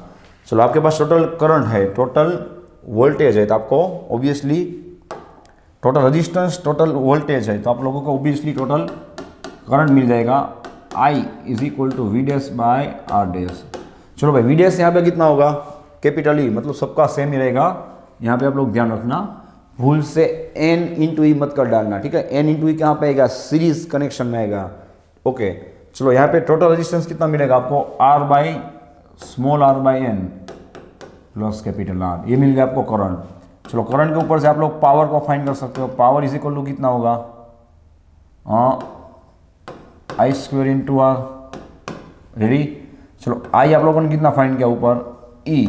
चलो आपके पास टोटल करंट है, टोटल वोल्टेज है तो आपको obviously total resistance total voltage है तो आप लोगों को ऑब्वियसली टोटल करंट मिल जाएगा, I is equal to V dash by R dash. चलो भाई V डैश यहाँ पे कितना होगा, कैपिटल E, मतलब सबका सेम ही रहेगा। यहाँ पे आप लोग ध्यान रखना, भूल से n इंटू ई मत कर डालना। ठीक है, n इंटू ई कहाँ पे आएगा, सीरीज कनेक्शन में आएगा। ओके, चलो यहाँ पे टोटल रेजिस्टेंस कितना मिलेगा आपको, R by small r by n plus capital R, ये मिल गया आपको करंट। चलो करंट के ऊपर से आप लोग पावर को फाइंड कर सकते हो, पावर इज इक्वल टू कितना होगा, I square into R। Ready, चलो I आप लोगों ने कितना फाइंड किया ऊपर, E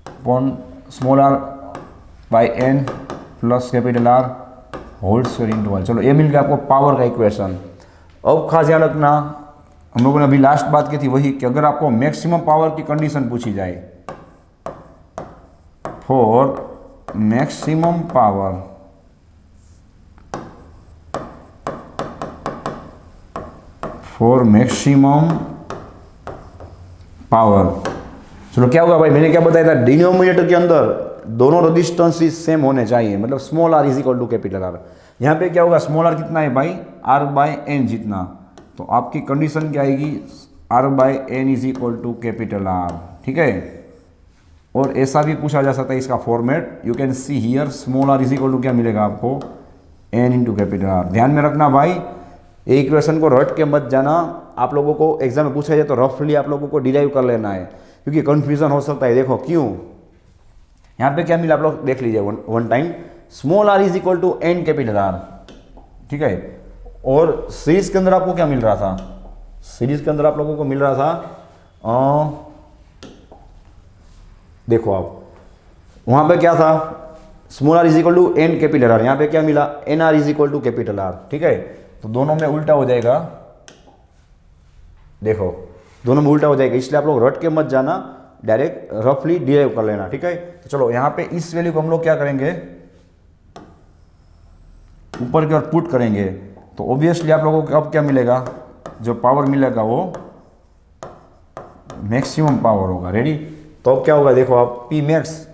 upon small r by n plus capital R whole square into R। चलो ये मिल गया आपको पावर का इक्वेशन। अब खास ध्यान रखना, हम लोगों ने अभी लास्ट बात की थी वही कि अगर आपको मैक्सिमम पावर की कंडीशन पूछी जाए, फॉर मैक्सिमम पावर चलो क्या होगा भाई, मैंने क्या बताया था, डिनोमिनेटर के अंदर दोनों रेजिस्टेंस सेम होने चाहिए, मतलब small r is equal to capital R। यहाँ पे क्या होगा, स्मॉल r कितना है भाई, R बाय n जितना, तो आपकी कंडीशन क्या आएगी, R by n is equal to capital R। ठीक है, और ऐसा भी पूछा जा सकता है इसका format, you can see here small r is equal to क्या मिलेगा आपको, n इंटू कैपिटल R। ध्यान में रखना भाई, ये इक्वेशन को रट के मत जाना, आप लोगों को एग्जाम में पूछा जाए तो रफली आप लोगों को डिराइव कर लेना है, क्योंकि कंफ्यूजन हो सकता है। देखो क्यों, यहाँ पे क्या मिला आप लोग देख लीजिए one time, small r is equal to n capital R। ठीक है, और सीरीज के अंदर आपको क्या मिल रहा था, सीरीज के अंदर आप लोगों को मिल रहा था देखो आप वहाँ पे क्या था, small r is equal to n capital R, यहाँ पे क्या मिला, n r is equal to capital R। ठीक है, तो दोनों में उल्टा हो जाएगा, देखो दोनों में उल्टा हो जाएगा, इसलिए आप लोग रट के मत जाना, डायरेक्ट रफली डिराइव कर लेना। ठीक है, तो चलो यहाँ पे इस वैल्यू को हम लोग क्या करेंगे, ऊपर की ओर पुट करेंगे, तो ऑब्वियसली आप लोगों को अब क्या मिलेगा, जो पावर मिलेगा वो मैक्सिमम पावर होगा। रेडी, तो अब क्या होगा देखो आप, P max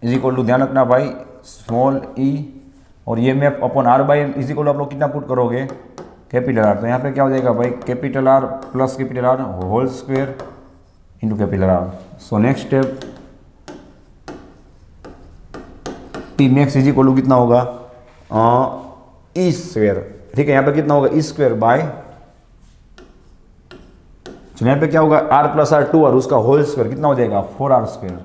is equal to, ध्यान रखना भाई, स्मॉल e और ये मैप upon R by n is equal to आप लोग कितना पुट करोगे, कैपिटल R। तो यहाँ पे क्या हो जाएगा भाई, capital R plus capital R whole square into capital R। So next step, P max is equal to कितना होगा, ई स्क्वेयर। ठीक है, यहाँ पे कितना होगा, ई स्क्वेयर बाय, चलो यहाँ पे क्या होगा, R प्लस R 2R, उसका होल स्क्वेयर कितना हो जाएगा, 4R square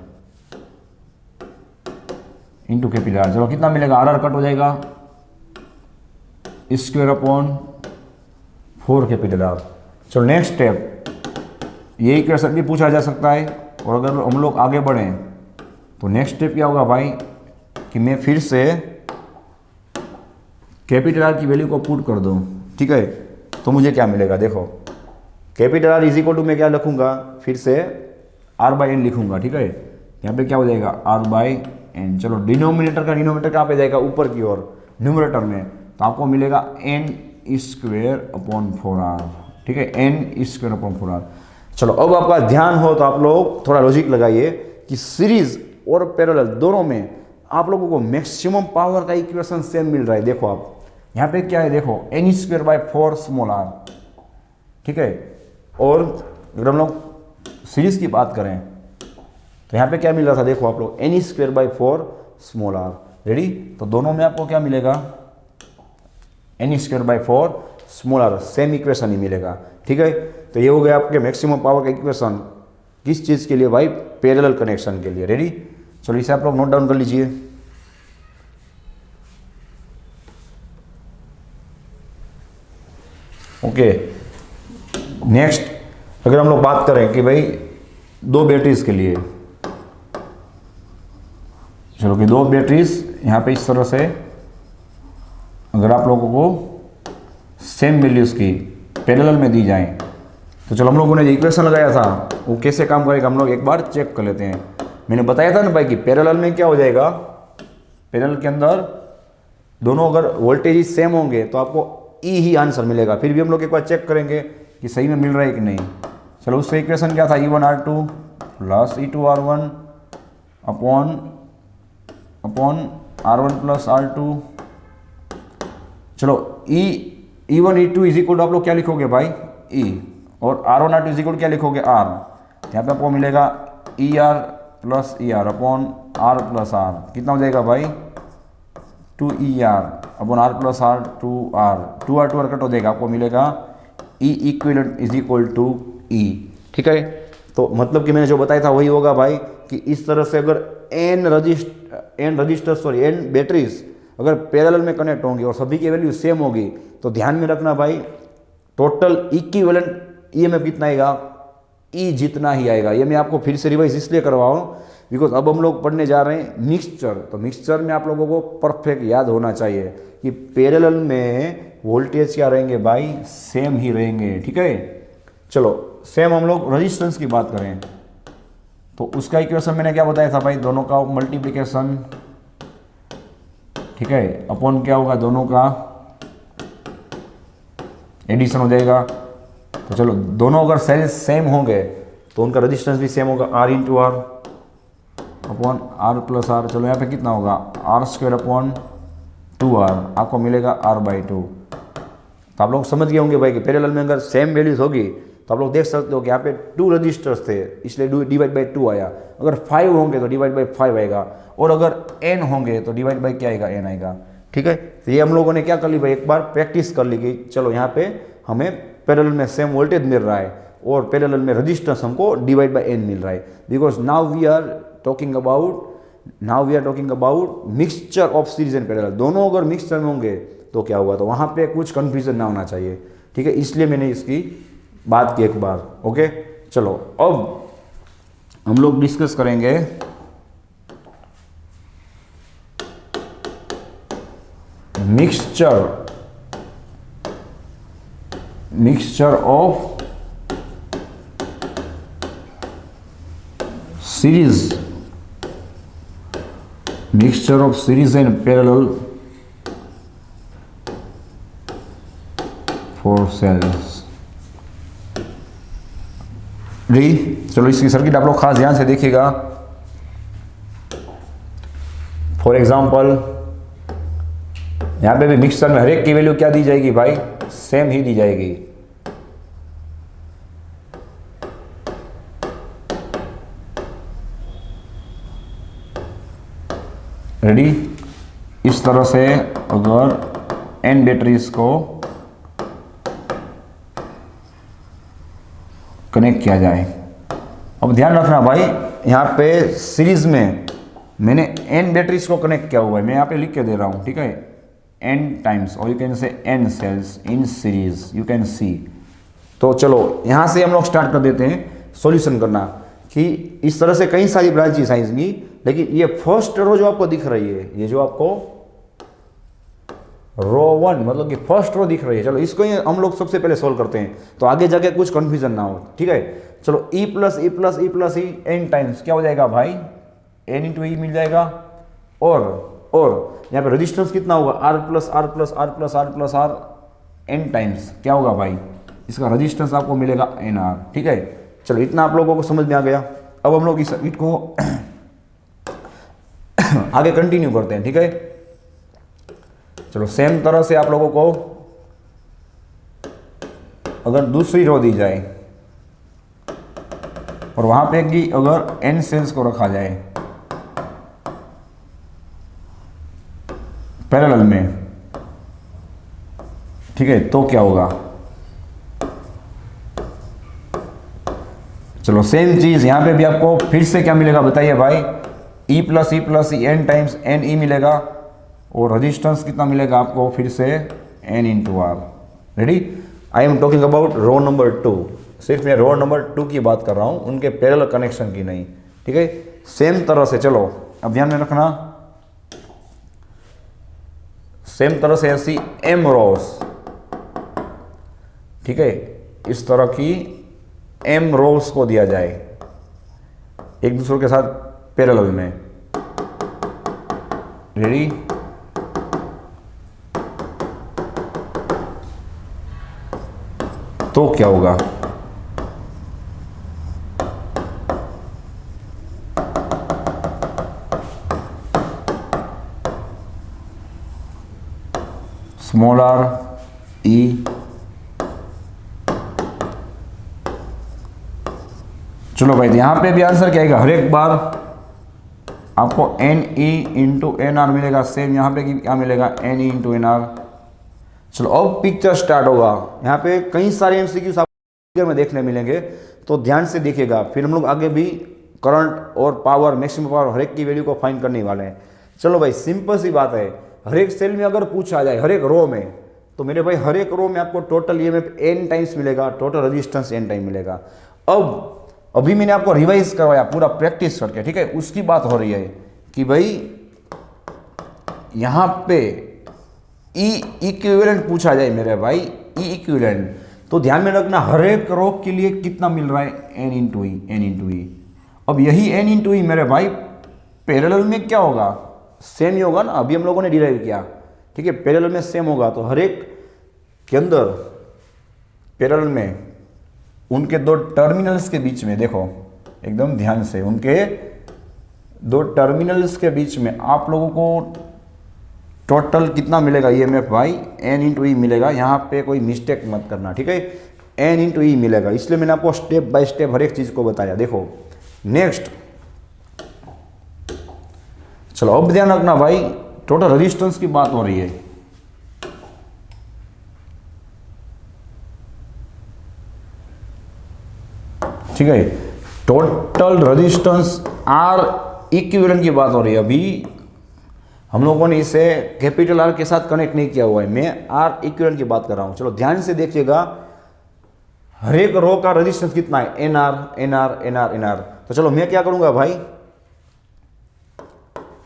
into capital R। चलो कितना मिलेगा, R कट हो जाएगा, स्क्वेयर अपॉन 4 कैपिटल R। चलो नेक्स्ट स्टेप, ये इक्वेशन भी पूछा जा सकता है, और अगर हम लोग आगे बढ़ें तो नेक्स्ट स्टेप क्या होगा भाई, कि मैं फिर से कैपिटल R की वैल्यू को पुट कर दूं। ठीक है, तो मुझे क्या मिलेगा, देखो capital R is equal to मैं क्या लिखूंगा, फिर से R बाई n लिखूंगा। ठीक है, यहाँ पे क्या हो जाएगा r बाई एन। चलो डिनोमिनेटर कहाँ पे जाएगा, ऊपर की ओर न्यूमरेटर में, तो आपको मिलेगा n स्क्वेयर अपॉन 4r, ठीक है, n स्क्वेयर अपॉन 4r। चलो अब आपका ध्यान हो तो आप लोग थोड़ा लॉजिक लगाइए कि सीरीज और पैरेलल दोनों में आप लोगों को मैक्सिमम पावर का इक्वेशन सेम मिल रहा है। देखो आप यहाँ पे क्या है, देखो n square by 4 small r, ठीक है। और अगर हम लोग सीरीज की बात करें तो यहाँ पे क्या मिल रहा था, देखो आप लोग n square by 4 small r, ready. तो दोनों में आपको क्या मिलेगा, n square by 4 small r, same equation ही मिलेगा, ठीक है। तो ये हो गया आपके मैक्सिमम पावर का इक्वेशन, किस चीज़ के लिए भाई, पैरेलल कनेक्शन के लिए, रेडी। चलो इसे आप लोग नोट डाउन कर लीजिए। ओके, नेक्स्ट अगर हम लोग बात करें कि भाई दो बैटरीज के लिए, चलो कि दो बैटरीज यहाँ पे इस तरह से अगर आप लोगों को सेम वैल्यूज की पैरेलल में दी जाएं, तो चलो हम लोगों ने जो इक्वेशन लगाया था वो कैसे काम करेगा हम लोग एक बार चेक कर लेते हैं। मैंने बताया था ना भाई कि पैरेलल में क्या हो जाएगा, पैरेलल के अंदर दोनों अगर वोल्टेज सेम होंगे तो आपको ई ही आंसर मिलेगा। फिर भी हम लोग एक बार चेक करेंगे कि सही में मिल रहा है कि नहीं। चलो उससे इक्वेशन क्या था, E1R2 plus E2R1 upon R1 plus R2। चलो E1 E2 is equal to आप लोग क्या लिखोगे भाई, E, और R1 R2 इज इक्वल क्या लिखोगे, R। यहाँ पे आपको मिलेगा ER plus ER upon R plus R, कितना हो जाएगा भाई, 2ER upon R plus R 2R, 2R cut हो जाएगा, आपको मिलेगा E equivalent is equal to E, ठीक है। तो मतलब कि मैंने जो बताया था वही होगा भाई कि इस तरह से अगर n बैटरीज अगर पैरेलल में कनेक्ट होंगी और सभी की वैल्यू सेम होगी तो ध्यान में रखना भाई टोटल इक्विवेलेंट ईएमएफ कितना आएगा, ई जितना ही आएगा। ये मैं आपको फिर से रिवाइज इसलिए करवाऊँ बिकॉज अब हम लोग पढ़ने जा रहे हैं मिक्सचर। तो मिक्सचर में आप लोगों को परफेक्ट याद होना चाहिए कि पैरेलल में वोल्टेज क्या रहेंगे भाई, सेम ही रहेंगे, ठीक है। चलो सेम हम लोग रेजिस्टेंस की बात करें तो उसका इक्वेशन मैंने क्या बताया था भाई, दोनों का मल्टीप्लिकेशन, ठीक है, अपॉन क्या होगा, दोनों का एडिशन हो जाएगा। तो चलो दोनों अगर सेल्स सेम होंगे तो उनका रेजिस्टेंस भी सेम होगा, R into R upon R plus R। चलो यहाँ पे कितना होगा, R स्क्वेयर अपॉन 2R, आपको मिलेगा R बाई 2। तो आप लोग समझ गए होंगे भाई कि पैरेलल में अगर सेम वैल्यूज होगी तो आप लोग देख सकते हो कि यहाँ पे 2 रजिस्टर्स थे इसलिए डिवाइड बाई 2 आया। अगर 5 होंगे तो डिवाइड बाई 5 आएगा, और अगर n होंगे तो डिवाइड बाई क्या आएगा, n आएगा, ठीक है। तो ये हम लोगों ने क्या कर ली भाई, एक बार प्रैक्टिस कर ली कि चलो यहाँ पे हमें पैरेलल में सेम वोल्टेज मिल रहा है और पैरेलल में रजिस्टेंस हमको डिवाइड बाई n मिल रहा है। Because now we are talking about mixture of series and parallel. दोनों अगर मिक्सचर में होंगे तो क्या होगा, तो वहाँ पे कुछ कन्फ्यूजन ना होना चाहिए, ठीक है, इसलिए मैंने इसकी बात की एक बार। ओके, चलो अब हम लोग डिस्कस करेंगे mixture of series and parallel for cells. चलो इसकी सर्किट आप लोग खास ध्यान से देखिएगा। फॉर एग्जाम्पल यहाँ पे भी मिक्सचर में हर एक की वैल्यू क्या दी जाएगी भाई, सेम ही दी जाएगी। रेडी, इस तरह से अगर n बैटरीज को कनेक्ट किया जाए। अब ध्यान रखना भाई, यहाँ पे सीरीज में मैंने n बैटरीज को कनेक्ट किया हुआ है, मैं यहाँ पे लिख के दे रहा हूँ, ठीक है, n टाइम्स, और you can say n cells in series, you can see. तो चलो यहाँ से हम लोग स्टार्ट कर देते हैं सॉल्यूशन करना कि इस तरह से कई सारी ब्रांचेस आएंगी, लेकिन ये फर्स्ट रो जो आपको दिख रही है, ये जो आपको रो 1 मतलब कि फर्स्ट रो दिख रही है, चलो इसको ही हम लोग सबसे पहले सॉल्व करते हैं तो आगे जाके कुछ कंफ्यूजन ना हो, ठीक है। चलो e प्लस ई n टाइम्स क्या हो जाएगा भाई, एन इंटू ई मिल जाएगा। और यहाँ पे रेजिस्टेंस कितना होगा, R plus R plus R plus R plus R N times क्या होगा भाई, इसका रेजिस्टेंस आपको मिलेगा एन आर। ठीक है, चलो इतना आप लोगों को समझ में आ गया। अब हम लोग इस सर्किट को आगे कंटिन्यू करते हैं। ठीक है, चलो सेम तरह से आप लोगों को अगर दूसरी रो दी जाए और वहां पे कि अगर एन सेल्स को रखा जाए पैरेलल में, ठीक है, तो क्या होगा। चलो सेम चीज यहां पे भी आपको फिर से क्या मिलेगा बताइए भाई, E plus E N times N E मिलेगा और रेजिस्टेंस कितना मिलेगा आपको फिर से N into R. Ready, I am talking about row number 2, सिर्फ मैं रो नंबर 2 की बात कर रहा हूं, उनके पैरेलल कनेक्शन की नहीं। ठीक है, सेम तरह से चलो अब ध्यान में रखना, सेम तरह से ऐसी एम रोस, ठीक है, इस तरह की एम रोस को दिया जाए एक दूसरे के साथ पैरेलल में। रेडी, तो क्या होगा, स्मॉल आर ई, चलो भाई यहां पे भी आंसर क्या आएगा, हर एक बार आपको N E into N R मिलेगा, सेम यहां पे क्या मिलेगा N E into N R. चलो अब पिक्चर स्टार्ट होगा, यहाँ पे कई सारे एमसीक्यूज आपको में देखने मिलेंगे, तो ध्यान से देखिएगा। फिर हम लोग आगे भी करंट और पावर, मैक्सिमम पावर, हर एक की वैल्यू को फाइंड करने वाले हैं। चलो भाई सिंपल सी बात है, हर एक सेल में अगर पूछा जाए हर एक रो में, तो मेरे भाई हर एक रो में आपको टोटल ईएमएफ एन टाइम्स मिलेगा, टोटल रेजिस्टेंस एन टाइम मिलेगा। अब अभी मैंने आपको रिवाइज करवाया पूरा प्रैक्टिस करके, ठीक है, उसकी बात हो रही है कि भाई यहां पे ई इक्विवेलेंट पूछा जाए मेरे भाई, ई इक्विवेलेंट, तो ध्यान में रखना हर एक रो के लिए कितना मिल रहा है N into E, N into ई। अब यही एन इंटू ई मेरे भाई पैरेलल में क्या होगा, सेम ही होगा ना, अभी हम लोगों ने डिराइव किया। ठीक है, पैरेलल में सेम होगा, तो हर एक के अंदर पैरेलल में उनके दो टर्मिनल्स के बीच में, देखो एकदम ध्यान से, उनके दो टर्मिनल्स के बीच में आप लोगों को टोटल कितना मिलेगा ईएमएफ भाई, एन इंटू ई मिलेगा। यहाँ पे कोई मिस्टेक मत करना, ठीक है, एन इंटू ई मिलेगा, इसलिए मैंने आपको स्टेप बाय स्टेप हर एक चीज को बताया। देखो नेक्स्ट, चलो अब ध्यान रखना भाई, टोटल रेजिस्टेंस की बात हो रही है। ठीक है, टोटल रेजिस्टेंस आर इक्विवेलेंट की बात हो रही है। अभी हम लोगों ने इसे कैपिटल आर के साथ कनेक्ट नहीं किया हुआ है, मैं आर इक्विवेलेंट की बात कर रहा हूं। चलो ध्यान से देखिएगा, हर एक रो का रेजिस्टेंस कितना है, N R N R N R N R. तो चलो मैं क्या करूंगा भाई,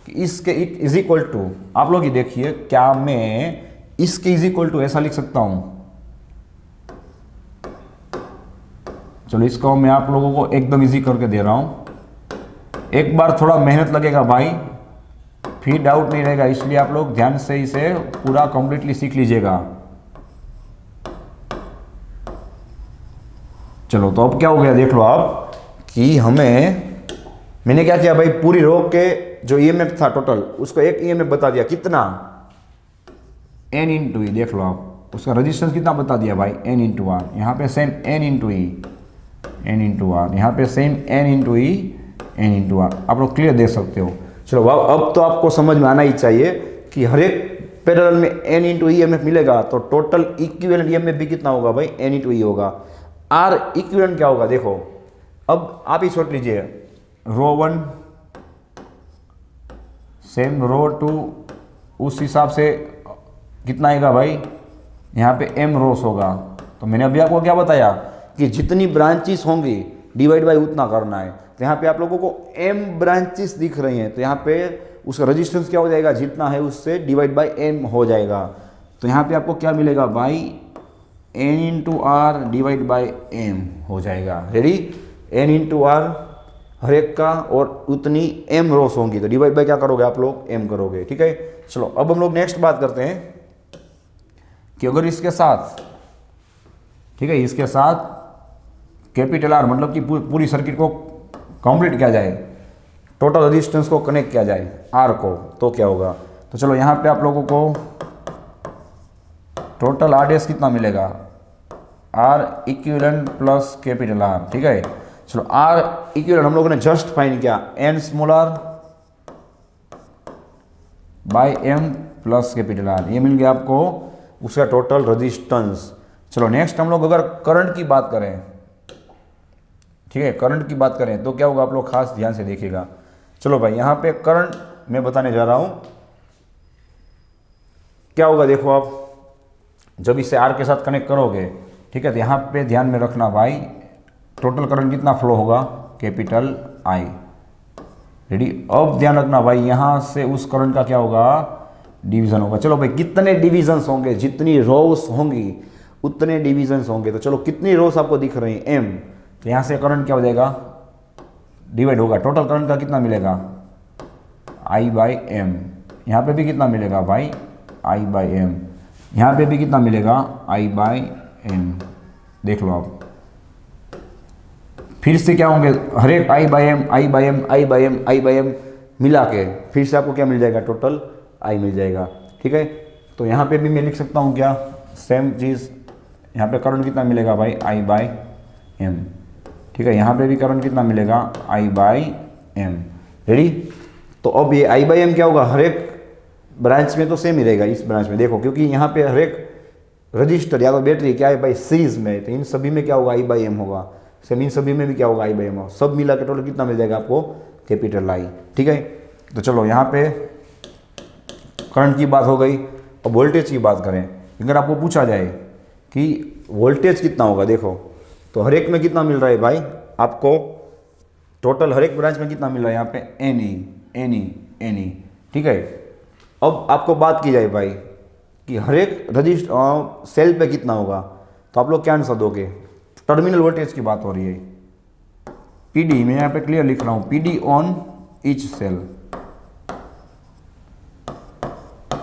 कि इसके इज इक्वल टू, आप लोग ही देखिए, क्या मैं इसके इज इक्वल टू ऐसा लिख सकता हूं। चलो इसको मैं आप लोगों को एकदम इजी करके दे रहा हूं, एक बार थोड़ा मेहनत लगेगा भाई, फिर डाउट नहीं रहेगा, इसलिए आप लोग ध्यान से इसे पूरा कंप्लीटली सीख लीजिएगा। चलो तो अब क्या हो गया देख लो आप, कि मैंने क्या किया भाई, पूरी रो के जो ईएमएफ था टोटल, उसको एक ईएमएफ बता दिया, कितना, एन इंटू ई। देख लो आप, उसका रेजिस्टेंस कितना बता दिया भाई, एन इंटू आर। यहाँ पे same N into E, N into R, यहाँ पे same N into E, N into R. आप लोग क्लियर देख सकते हो। चलो अब तो आपको समझ में आना ही चाहिए कि हर एक पैरेलल में N into E M F मिलेगा, तो टोटल इक्विवेलेंट ईएमएफ भी कितना होगा भाई, एन इंटू ई होगा। आर इक्विवेलेंट क्या होगा, देखो अब आप ही सोच लीजिए, रो 1 सेम रो 2, उस हिसाब से कितना आएगा भाई, यहाँ पे एम रोस होगा। तो मैंने अभी आपको क्या बताया कि जितनी ब्रांचेस होंगी डिवाइड बाय उतना करना है। तो यहाँ पे आप लोगों को एम ब्रांचेस दिख रही हैं, तो यहाँ पे उसका रेजिस्टेंस क्या हो जाएगा, जितना है उससे डिवाइड बाय एम हो जाएगा। तो यहाँ पे आपको क्या मिलेगा भाई, N into R divide by M हो जाएगा। रेडी, एन इंटू आर हर एक का और उतनी m रोस होंगी, तो डिवाइड बाय क्या करोगे आप लोग, m करोगे। ठीक है, चलो अब हम लोग नेक्स्ट बात करते हैं कि अगर इसके साथ, ठीक है, इसके साथ कैपिटल R मतलब कि पूरी सर्किट को कंप्लीट किया जाए, टोटल रेजिस्टेंस को कनेक्ट किया जाए R को, तो क्या होगा। तो चलो यहाँ पे आप लोगों को टोटल R डैश कितना मिलेगा, R equivalent plus capital R। ठीक है, चलो R इक्विवेलेंट हम लोगों ने जस्ट फाइंड किया, n small r by m plus capital R, ये मिल गया आपको उसका टोटल रेजिस्टेंस। चलो नेक्स्ट हम लोग अगर करंट की बात करें, ठीक है, करंट की बात करें तो क्या होगा, आप लोग खास ध्यान से देखिएगा। चलो भाई यहाँ पे करंट मैं बताने जा रहा हूँ, क्या होगा देखो आप, जब इसे R के साथ कनेक्ट करोगे, ठीक है, तो यहाँ पे ध्यान में रखना भाई, टोटल करंट कितना फ्लो होगा, कैपिटल I। रेडी, अब ध्यान रखना भाई, यहाँ से उस करंट का क्या होगा, डिवीजन होगा। चलो भाई कितने डिवीजन्स होंगे, जितनी रोस होंगी उतने डिवीजन्स होंगे। तो चलो कितनी रोस आपको दिख रही हैं, m, तो यहाँ से करंट क्या हो जाएगा, डिवाइड होगा, टोटल करंट का कितना मिलेगा, I बाई m। यहाँ पे भी कितना मिलेगा भाई, I बाई m। यहाँ पे भी कितना मिलेगा, I बाई m। देख लो आप, फिर से क्या होंगे, हर एक I by m, I by m, I by m, I by m मिला के फिर से आपको क्या मिल जाएगा, टोटल I मिल जाएगा। ठीक है, तो यहाँ पे भी मैं लिख सकता हूँ क्या, सेम चीज़, यहाँ पे करंट कितना मिलेगा भाई, I बाई m। ठीक है, यहाँ पे भी करंट कितना मिलेगा, I बाई m। रेडी, तो अब ये I बाई m क्या होगा, हर एक ब्रांच में तो सेम ही रहेगा, इस ब्रांच में देखो, क्योंकि यहाँ पे हर एक रजिस्टर या तो बैटरी क्या है भाई, सीरीज में, तो इन सभी में क्या होगा, I बाई m होगा। सेम इन सभी में भी क्या होगा, I बाई m होगा। सब मिला के टोटल कितना मिल जाएगा आपको, कैपिटल I। ठीक है, तो चलो यहाँ पे करंट की बात हो गई। अब वोल्टेज की बात करें, अगर आपको पूछा जाए कि वोल्टेज कितना होगा, देखो तो हर एक में कितना मिल रहा है भाई आपको, टोटल हर एक ब्रांच में कितना मिल रहा है यहाँ पे, NE। ठीक है, अब आपको बात की जाए भाई कि हर एक रजिस्टर सेल पे कितना होगा, तो आप लोग क्या आंसर दोगे, टर्मिनल वोल्टेज की बात हो रही है, PD मैं यहाँ पे क्लियर लिख रहा हूँ, PD on each cell,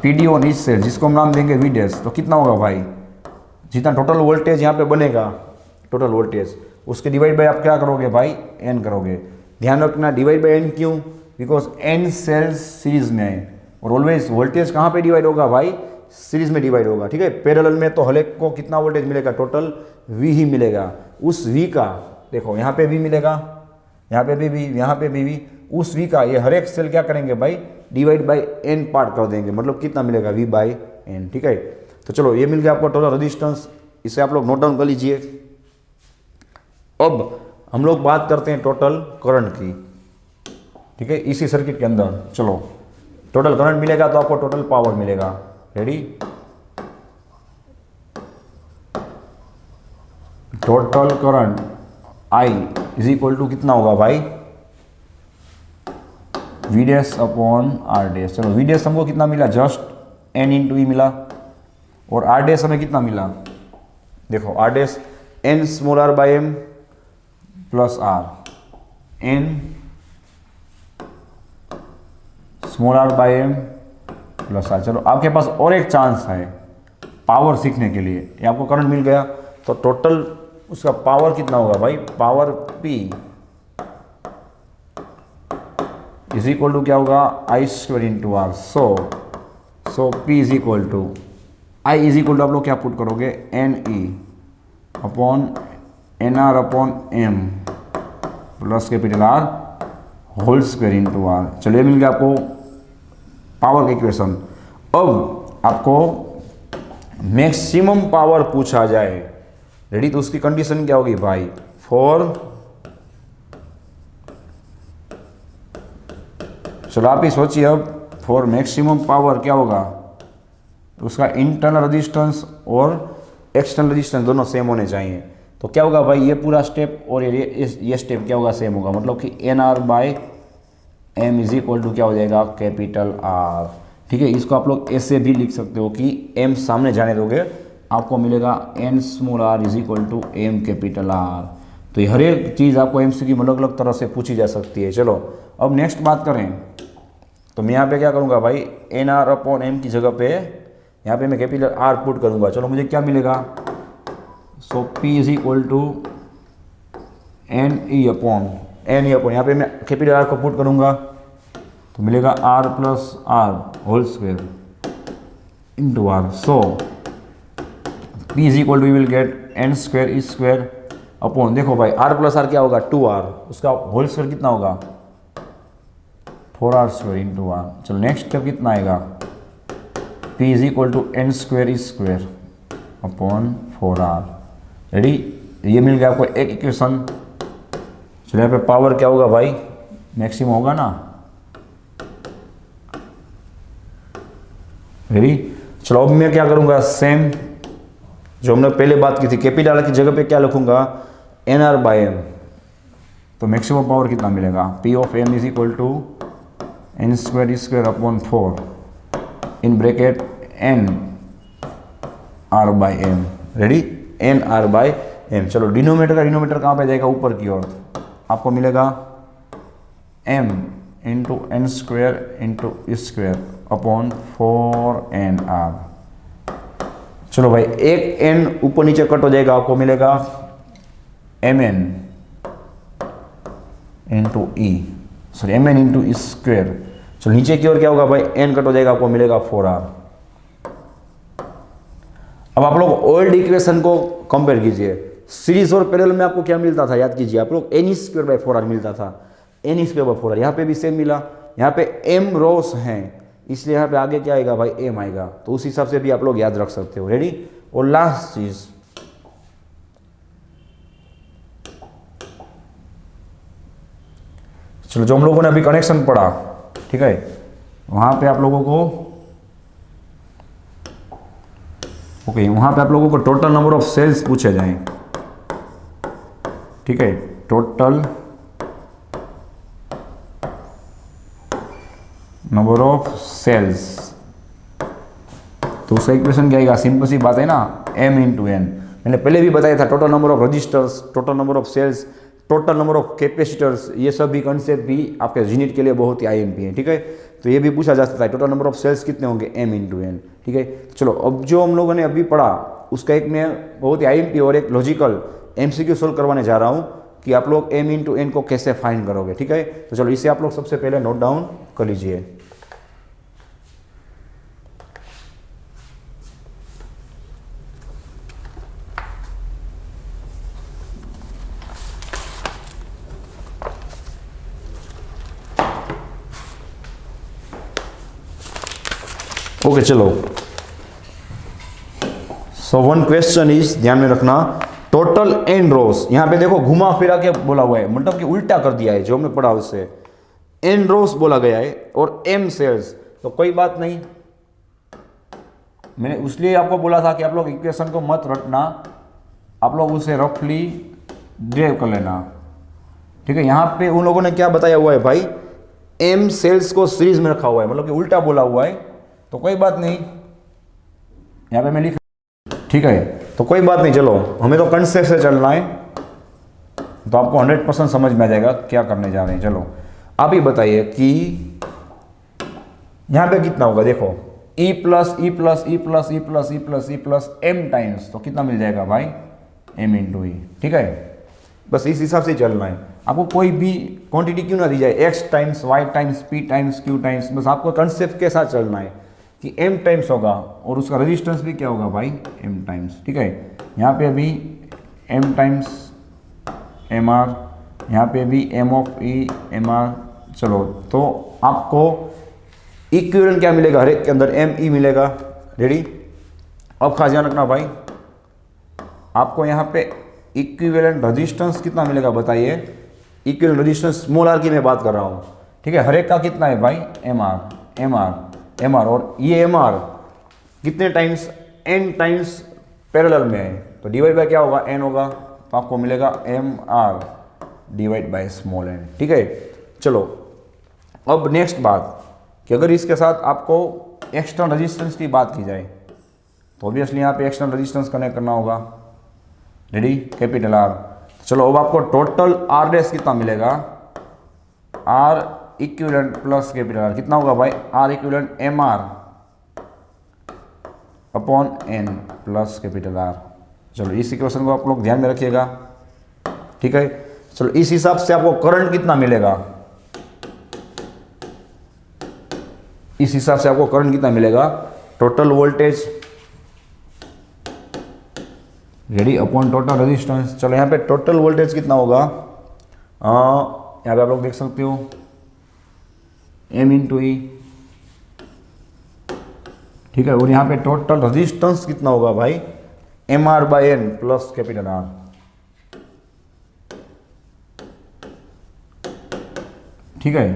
PD on each cell, जिसको हम नाम देंगे V डैश। तो कितना होगा भाई, जितना टोटल वोल्टेज यहाँ पे बनेगा, टोटल वोल्टेज, उसके डिवाइड बाय आप क्या करोगे भाई, n करोगे। ध्यान रखना डिवाइड बाय n क्यों, बिकॉज n सेल्स सीरीज में है, और ऑलवेज वोल्टेज कहाँ पे डिवाइड होगा भाई, सीरीज में डिवाइड होगा। ठीक है, पैरेलल में तो हर एक को कितना वोल्टेज मिलेगा, टोटल V ही मिलेगा। उस V का देखो यहाँ पे V मिलेगा, यहाँ पे भी V, यहाँ पे भी V, उस V का ये हर एक सेल क्या करेंगे भाई, डिवाइड बाय n पार्ट कर देंगे, मतलब कितना मिलेगा, V बाई n। ठीक है, तो चलो ये मिल गया आपको टोटल रेजिस्टेंस, इसे आप लोग नोट डाउन कर लीजिए। अब हम लोग बात करते हैं टोटल करंट की। ठीक है, इसी सर्किट के अंदर चलो टोटल करंट मिलेगा तो आपको टोटल पावर मिलेगा। Ready, total current I is equal to कितना होगा भाई, V dash upon R dash. चलो V डैश हमको कितना मिला, जस्ट n इंटू ई मिला, और R डैश हमें कितना मिला, देखो R dash n small r by m plus R, n small r by m plus R। चलो आपके पास और एक चांस है पावर सीखने के लिए, ये आपको करंट मिल गया तो टोटल उसका पावर कितना होगा भाई, power P is equal to क्या होगा, I square into R। So P is equal to I is equal to आप लोग क्या पुट करोगे, NE upon NR upon M plus capital R whole square into R। चलिए मिल गया आपको power का इक्वेशन। अब आपको मैक्सिमम पावर पूछा जाए, रेडी, तो उसकी कंडीशन क्या होगी भाई, चलो आप ही सोचिए, अब फॉर मैक्सिमम पावर क्या होगा, उसका इंटरनल रेजिस्टेंस और एक्सटर्नल रेजिस्टेंस दोनों सेम होने चाहिए। तो क्या होगा भाई, ये पूरा स्टेप और ये स्टेप क्या होगा, सेम होगा, मतलब कि NR by M is equal to क्या हो जाएगा, कैपिटल R। ठीक है, इसको आप लोग ऐसे भी लिख सकते हो कि M सामने जाने दोगे, आपको मिलेगा N small r is equal to M capital R। तो ये हर एक चीज़ आपको एमसीक्यू में अलग अलग तरह से पूछी जा सकती है। चलो अब नेक्स्ट बात करें तो मैं यहाँ पे क्या करूँगा भाई, एन आर अपॉन एम की जगह पे यहाँ पे मैं कैपिटल आर पुट करूँगा। चलो मुझे क्या मिलेगा, so P is equal to N E upon यहाँ पे मैं कैपिटल आर को पुट करूँगा तो मिलेगा R plus R whole square into R. So P is equal to you will get N square E square upon, देखो भाई are plus are क्या होगा 2r, उसका होल स्क्वायर कितना होगा 4r स्क्वायर इंटू आर। चलो नेक्स्ट स्टेप कितना आएगा, p is equal to N square E square upon 4r। Ready, ये मिल गया आपको एक इक्वेशन। चलो यहाँ पे पावर क्या होगा भाई, मैक्सिमम होगा ना। रेडी, चलो अब मैं क्या करूँगा, सेम जो हमने पहले बात की थी, कैपिटल की जगह पे क्या लिखूंगा एन आर बाई एम। तो मैक्सिमम पावर कितना मिलेगा, P of M is equal to N square E square upon 4 in bracket N R by M. Ready, N R by M. चलो डिनोमीटर का डिनोमीटर कहाँ पे जाएगा, ऊपर की ओर, आपको मिलेगा M into N square into E square upon 4 NR। चलो भाई एक एन ऊपर नीचे कट हो जाएगा, आपको मिलेगा एम एन इंटू ई, sorry M N into E square. चलो नीचे की ओर क्या होगा भाई, एन कट हो जाएगा, आपको मिलेगा 4r। अब आप लोग ओल्ड इक्वेशन को कंपेयर कीजिए, सीरीज और पैरेलल में आपको क्या मिलता था, याद कीजिए आप लोग, एन स्क्वायर बाई 4r मिलता था, एन स्क्वायर बाई 4r। यहाँ पे भी सेम मिला, यहाँ पे एम रोस हैं इसलिए यहाँ पे आगे क्या आएगा भाई, एम आएगा। तो उस हिसाब से भी आप लोग याद रख सकते हो। रेडी, और लास्ट चीज, चलो जो हम लोगों ने अभी कनेक्शन पढ़ा, ठीक है, वहां पे आप लोगों को वहां पे आप लोगों को टोटल नंबर ऑफ सेल्स पूछे जाएं, ठीक है, टोटल नंबर ऑफ सेल्स। तो उसका इक्वेशन क्या आएगा, सिंपल सी बात है ना, m इंटू एन। मैंने पहले भी बताया था, total number of resistors, total number of cells, total number of capacitors, ये सब भी कंसेप्ट भी आपके यूनिट के लिए बहुत ही IMP है। ठीक है, तो ये भी पूछा जा सकता है, टोटल नंबर ऑफ सेल्स कितने होंगे, m इंटू एन। ठीक है, चलो अब जो हम लोगों ने अभी पढ़ा उसका एक मैं बहुत ही IMP और एक लॉजिकल MCQ सोल्व करवाने जा रहा हूँ कि आप लोग m इंटू एन को कैसे फाइंड करोगे। ठीक है, तो चलो इसे आप लोग सबसे पहले नोट डाउन कर लीजिए। ओके चलो, सो वन क्वेश्चन इज, ध्यान में रखना, टोटल एन रोस, यहां पे देखो घुमा फिरा के बोला हुआ है, मतलब कि उल्टा कर दिया है जो हमने पढ़ा उससे, एन रोस बोला गया है और एम सेल्स। तो कोई बात नहीं, मैंने इसलिए आपको बोला था कि आप लोग इक्वेशन को मत रटना, आप लोग उसे रफली ड्राइव कर लेना। ठीक है, यहां पे उन लोगों ने क्या बताया हुआ है भाई, एम सेल्स को सीरीज में रखा हुआ है, मतलब कि उल्टा बोला हुआ है। तो कोई बात नहीं, यहाँ पे मैं लिख, ठीक है, तो कोई बात नहीं, चलो हमें तो कंसेप्ट से चलना है, तो आपको 100% समझ में आ जाएगा क्या करने जा रहे हैं। चलो आप ही बताइए कि यहाँ पे कितना होगा, देखो E plus E plus E plus E plus E plus E plus M times, तो कितना मिल जाएगा भाई, एम इंटू ई। ठीक है, बस इस हिसाब से चलना है, आपको कोई भी क्वांटिटी क्यों ना दी जाए, X times Y times P times Q times, बस आपको कंसेप्ट के साथ चलना है कि m टाइम्स होगा और उसका रेजिस्टेंस भी क्या होगा भाई, m टाइम्स। ठीक है, यहाँ पे अभी m टाइम्स एम आर, यहाँ पे भी m of e M R. चलो तो आपको इक्विवेलेंट क्या मिलेगा, हर एक के अंदर m e मिलेगा। रेडी, अब खास ध्यान रखना भाई, आपको यहाँ पे इक्विवेलेंट रेजिस्टेंस कितना मिलेगा बताइए, इक्विवेलेंट रेजिस्टेंस स्मॉल r की मैं बात कर रहा हूँ। ठीक है, हर एक का कितना है भाई, एम आर, और ये एम आर कितने टाइम्स, n टाइम्स पैरेलल में है, तो डिवाइड बाय क्या होगा, n होगा, तो आपको मिलेगा M R divide by small n। ठीक है, चलो अब नेक्स्ट बात कि अगर इसके साथ आपको एक्सटर्नल रेजिस्टेंस की बात की जाए तो ऑब्वियसली यहाँ पे एक्सटर्नल रेजिस्टेंस कनेक्ट करना होगा। Ready, capital R। चलो अब आपको टोटल आर डैश कितना मिलेगा, R equivalent plus capital R कितना होगा भाई, R equivalent M R upon N plus capital R. चलो इस इक्वेशन को आप लोग ध्यान में रखिएगा, ठीक है। चलो इस हिसाब से आपको करंट कितना मिलेगा, इस हिसाब से आपको करंट कितना मिलेगा, total voltage ready upon total resistance. चलो यहाँ पे टोटल वोल्टेज कितना होगा, यहाँ पे आप लोग देख सकते हो एम इंटू ई, ठीक है। और यहाँ पे टोटल रेजिस्टेंस कितना होगा भाई, M R by N plus capital R. ठीक है।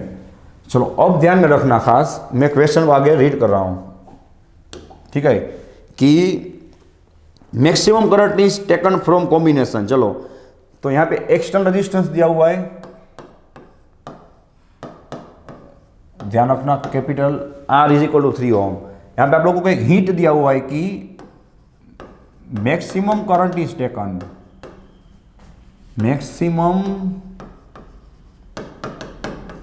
चलो अब ध्यान में रखना खास, मैं क्वेश्चन को आगे रीड कर रहा हूं, ठीक है, कि maximum current is taken from combination. चलो तो यहां पे एक्सटर्नल रेजिस्टेंस दिया हुआ है, ध्यान रखना, capital R is equal to 3 ohm. यहां पे आप लोगों को एक हिंट दिया हुआ है कि maximum current is taken, maximum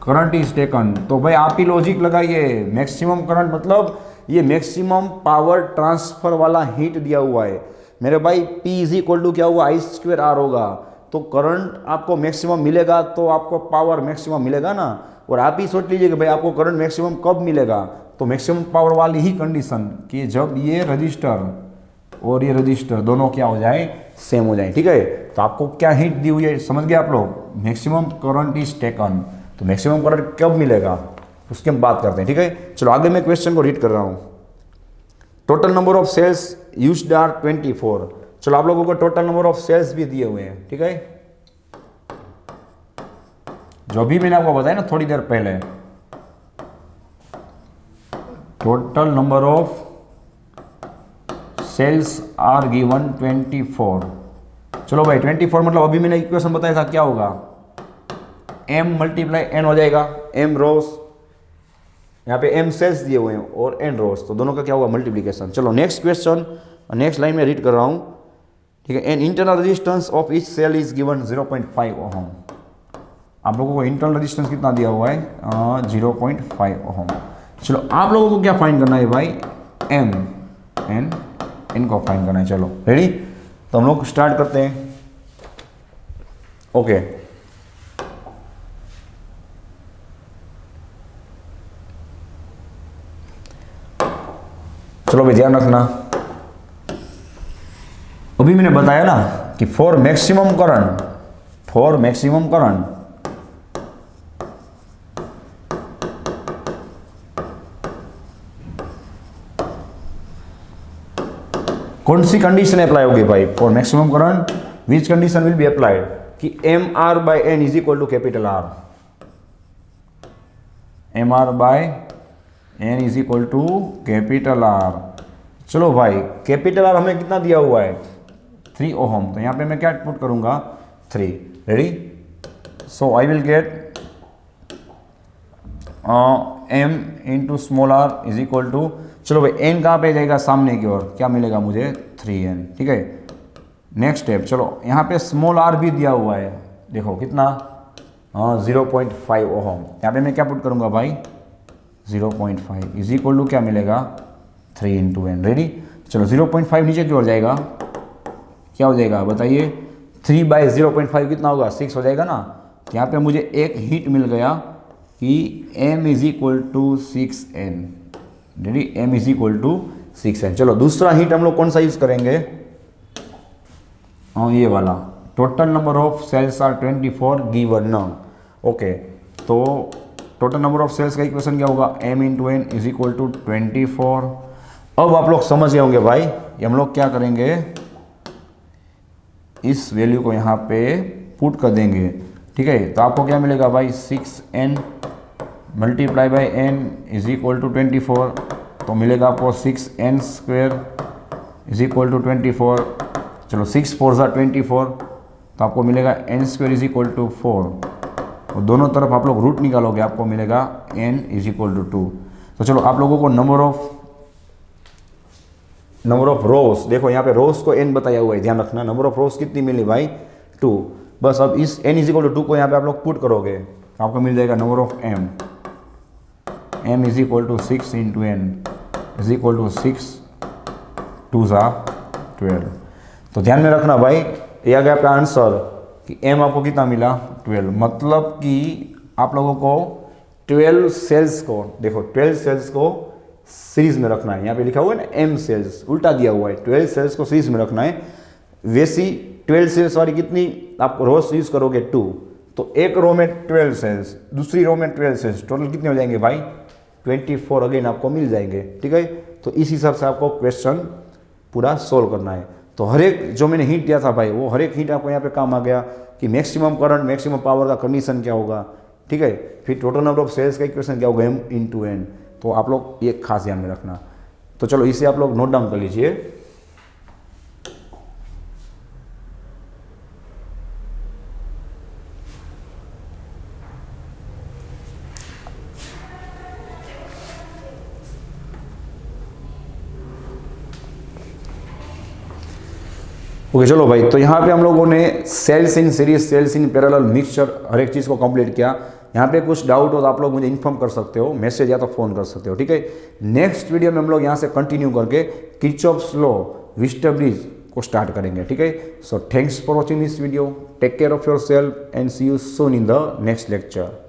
current is taken. तो भाई आप ही लॉजिक लगाइए, मैक्सिमम करंट मतलब ये मैक्सिमम पावर ट्रांसफर वाला हिंट दिया हुआ है मेरे भाई। P इज इक्वल टू क्या होगा, आई स्क्वेयर आर होगा। तो करंट आपको मैक्सिमम मिलेगा तो आपको पावर मैक्सिमम मिलेगा ना। और आप ही सोच लीजिए कि भाई आपको करंट मैक्सिमम कब मिलेगा, तो मैक्सिमम पावर वाली ही कंडीशन कि जब ये रजिस्टर और ये रजिस्टर दोनों क्या हो जाए, सेम हो जाए, ठीक है। तो आपको क्या हिंट दी हुई है समझ गए आप लोग, मैक्सिमम करंट इज टेकन। तो मैक्सिमम करंट कब मिलेगा उसकी हम बात करते हैं, ठीक है। चलो आगे मैं क्वेश्चन को रीड कर रहा हूं। Total number of cells used are 24। चलो आप लोगों को टोटल नंबर ऑफ सेल्स भी दिए हुए हैं, ठीक है, जो भी मैंने आपको बताया ना थोड़ी देर पहले। Total number of cells are given 24। चलो भाई 24 मतलब अभी मैंने इक्वेशन बताया था क्या होगा, m मल्टीप्लाई n हो जाएगा, m रोज, यहाँ पे m सेल्स दिए हुए हैं और n रोज, तो दोनों का क्या होगा मल्टीप्लिकेशन। चलो नेक्स्ट क्वेश्चन, नेक्स्ट लाइन में रीड कर रहा हूँ, ठीक है। An internal resistance of each cell is given 0.5 ohm. आप लोगों को इंटरनल रेजिस्टेंस कितना दिया हुआ है, 0.5 ओम। चलो आप लोगों को क्या फाइंड करना है भाई, m n को फाइंड करना है। चलो रेडी, तो हम लोग स्टार्ट करते हैं। ओके चलो भाई ध्यान रखना, अभी मैंने बताया ना कि फॉर मैक्सिमम करंट कौन सी कंडीशन अप्लाई होगी भाई, for maximum current which condition will be applied, कि M R by N is equal to capital R, M R by N is equal to capital R. चलो भाई capital R हमें कितना दिया हुआ है, 3 ओम। तो यहाँ पे मैं क्या पुट करूँगा, 3, ready. So I will get m into small R is equal to, चलो भाई n कहाँ पे जाएगा, सामने की ओर, क्या मिलेगा मुझे 3n, ठीक है। नेक्स्ट स्टेप, चलो यहाँ पे स्मॉल आर भी दिया हुआ है, देखो कितना, 0.5 ओम। यहाँ पे मैं क्या पुट करूँगा भाई, 0.5 इज इक्वल टू क्या मिलेगा, 3 इंटू एन, रेडी। चलो 0.5 नीचे की ओर जाएगा, क्या हो जाएगा बताइए, 3 बाई 0.5 कितना होगा, 6 हो जाएगा ना। तो यहाँ पे मुझे एक हिंट मिल गया कि m is equal to 6n, ready, m is equal to 6n। चलो दूसरा हिंट हम लोग कौन सा यूज करेंगे, ये वाला, total number of cells are 24 given now. Okay, तो टोटल नंबर ऑफ सेल्स का इक्वेशन क्या होगा, m into N is equal to 24। अब आप लोग समझ गए होंगे भाई, ये हम लोग क्या करेंगे, इस वैल्यू को यहाँ पे पुट कर देंगे, ठीक है। तो आपको क्या मिलेगा भाई, 6n multiply by n is equal to 24, तो मिलेगा आपको 6n square is equal to 24। चलो 6 4 ज़ा 24, तो आपको मिलेगा n square is equal to 4, और दोनों तरफ आप लोग रूट निकालोगे, आपको मिलेगा n इज इक्वल टू 2। तो चलो आप लोगों को नंबर ऑफ रोज, देखो यहाँ पे रोज को n बताया हुआ है, ध्यान रखना। नंबर ऑफ रोज कितनी मिली भाई, 2। बस अब इस n इज इक्वल टू 2 को यहाँ पे आप लोग पुट करोगे तो आपको मिल जाएगा number of m is equal to 6 into n is equal to 6 2 ज़ा 12। तो ध्यान में रखना भाई, ये आ गया आपका आंसर कि m आपको कितना मिला 12। मतलब कि आप लोगों को 12 सेल्स को, देखो 12 सेल्स को सीरीज में रखना है। यहाँ पे लिखा हुआ है ना m सेल्स, उल्टा दिया हुआ है, 12 सेल्स को सीरीज में रखना है। वैसी 12 सेल्स वाली कितनी आप रोज यूज करोगे 2, तो एक रो में 12 सेल्स, दूसरी रो में 12 सेल्स, टोटल कितने हो जाएंगे भाई 24 अगेन आपको मिल जाएंगे। ठीक है, तो इस हिसाब से आपको क्वेश्चन पूरा सोल्व करना है। तो हर एक जो मैंने हिंट दिया था भाई, वो हर एक हिंट आपको यहाँ पे काम आ गया कि मैक्सिमम करंट मैक्सिमम पावर का कंडीशन क्या होगा। ठीक है, फिर टोटल नंबर ऑफ सेल्स का इक्वेशन क्या होगा m इंटू n। तो आप लोग ये खास ध्यान में रखना। तो चलो इसे आप लोग नोट डाउन कर लीजिए। ओके चलो भाई, तो यहाँ पे हम लोगों ने cells in series, cells in parallel, mixture, हर एक चीज़ को कंप्लीट किया। यहाँ पे कुछ डाउट हो तो आप लोग मुझे इन्फॉर्म कर सकते हो, मैसेज या तो फोन कर सकते हो। ठीक है, नेक्स्ट वीडियो में हम लोग यहाँ से कंटिन्यू करके किर्चॉफ्स लॉ, वीस्टर-ब्रिज को स्टार्ट करेंगे। ठीक है, so thanks for watching this video, take care of yourself and see you soon in the next lecture.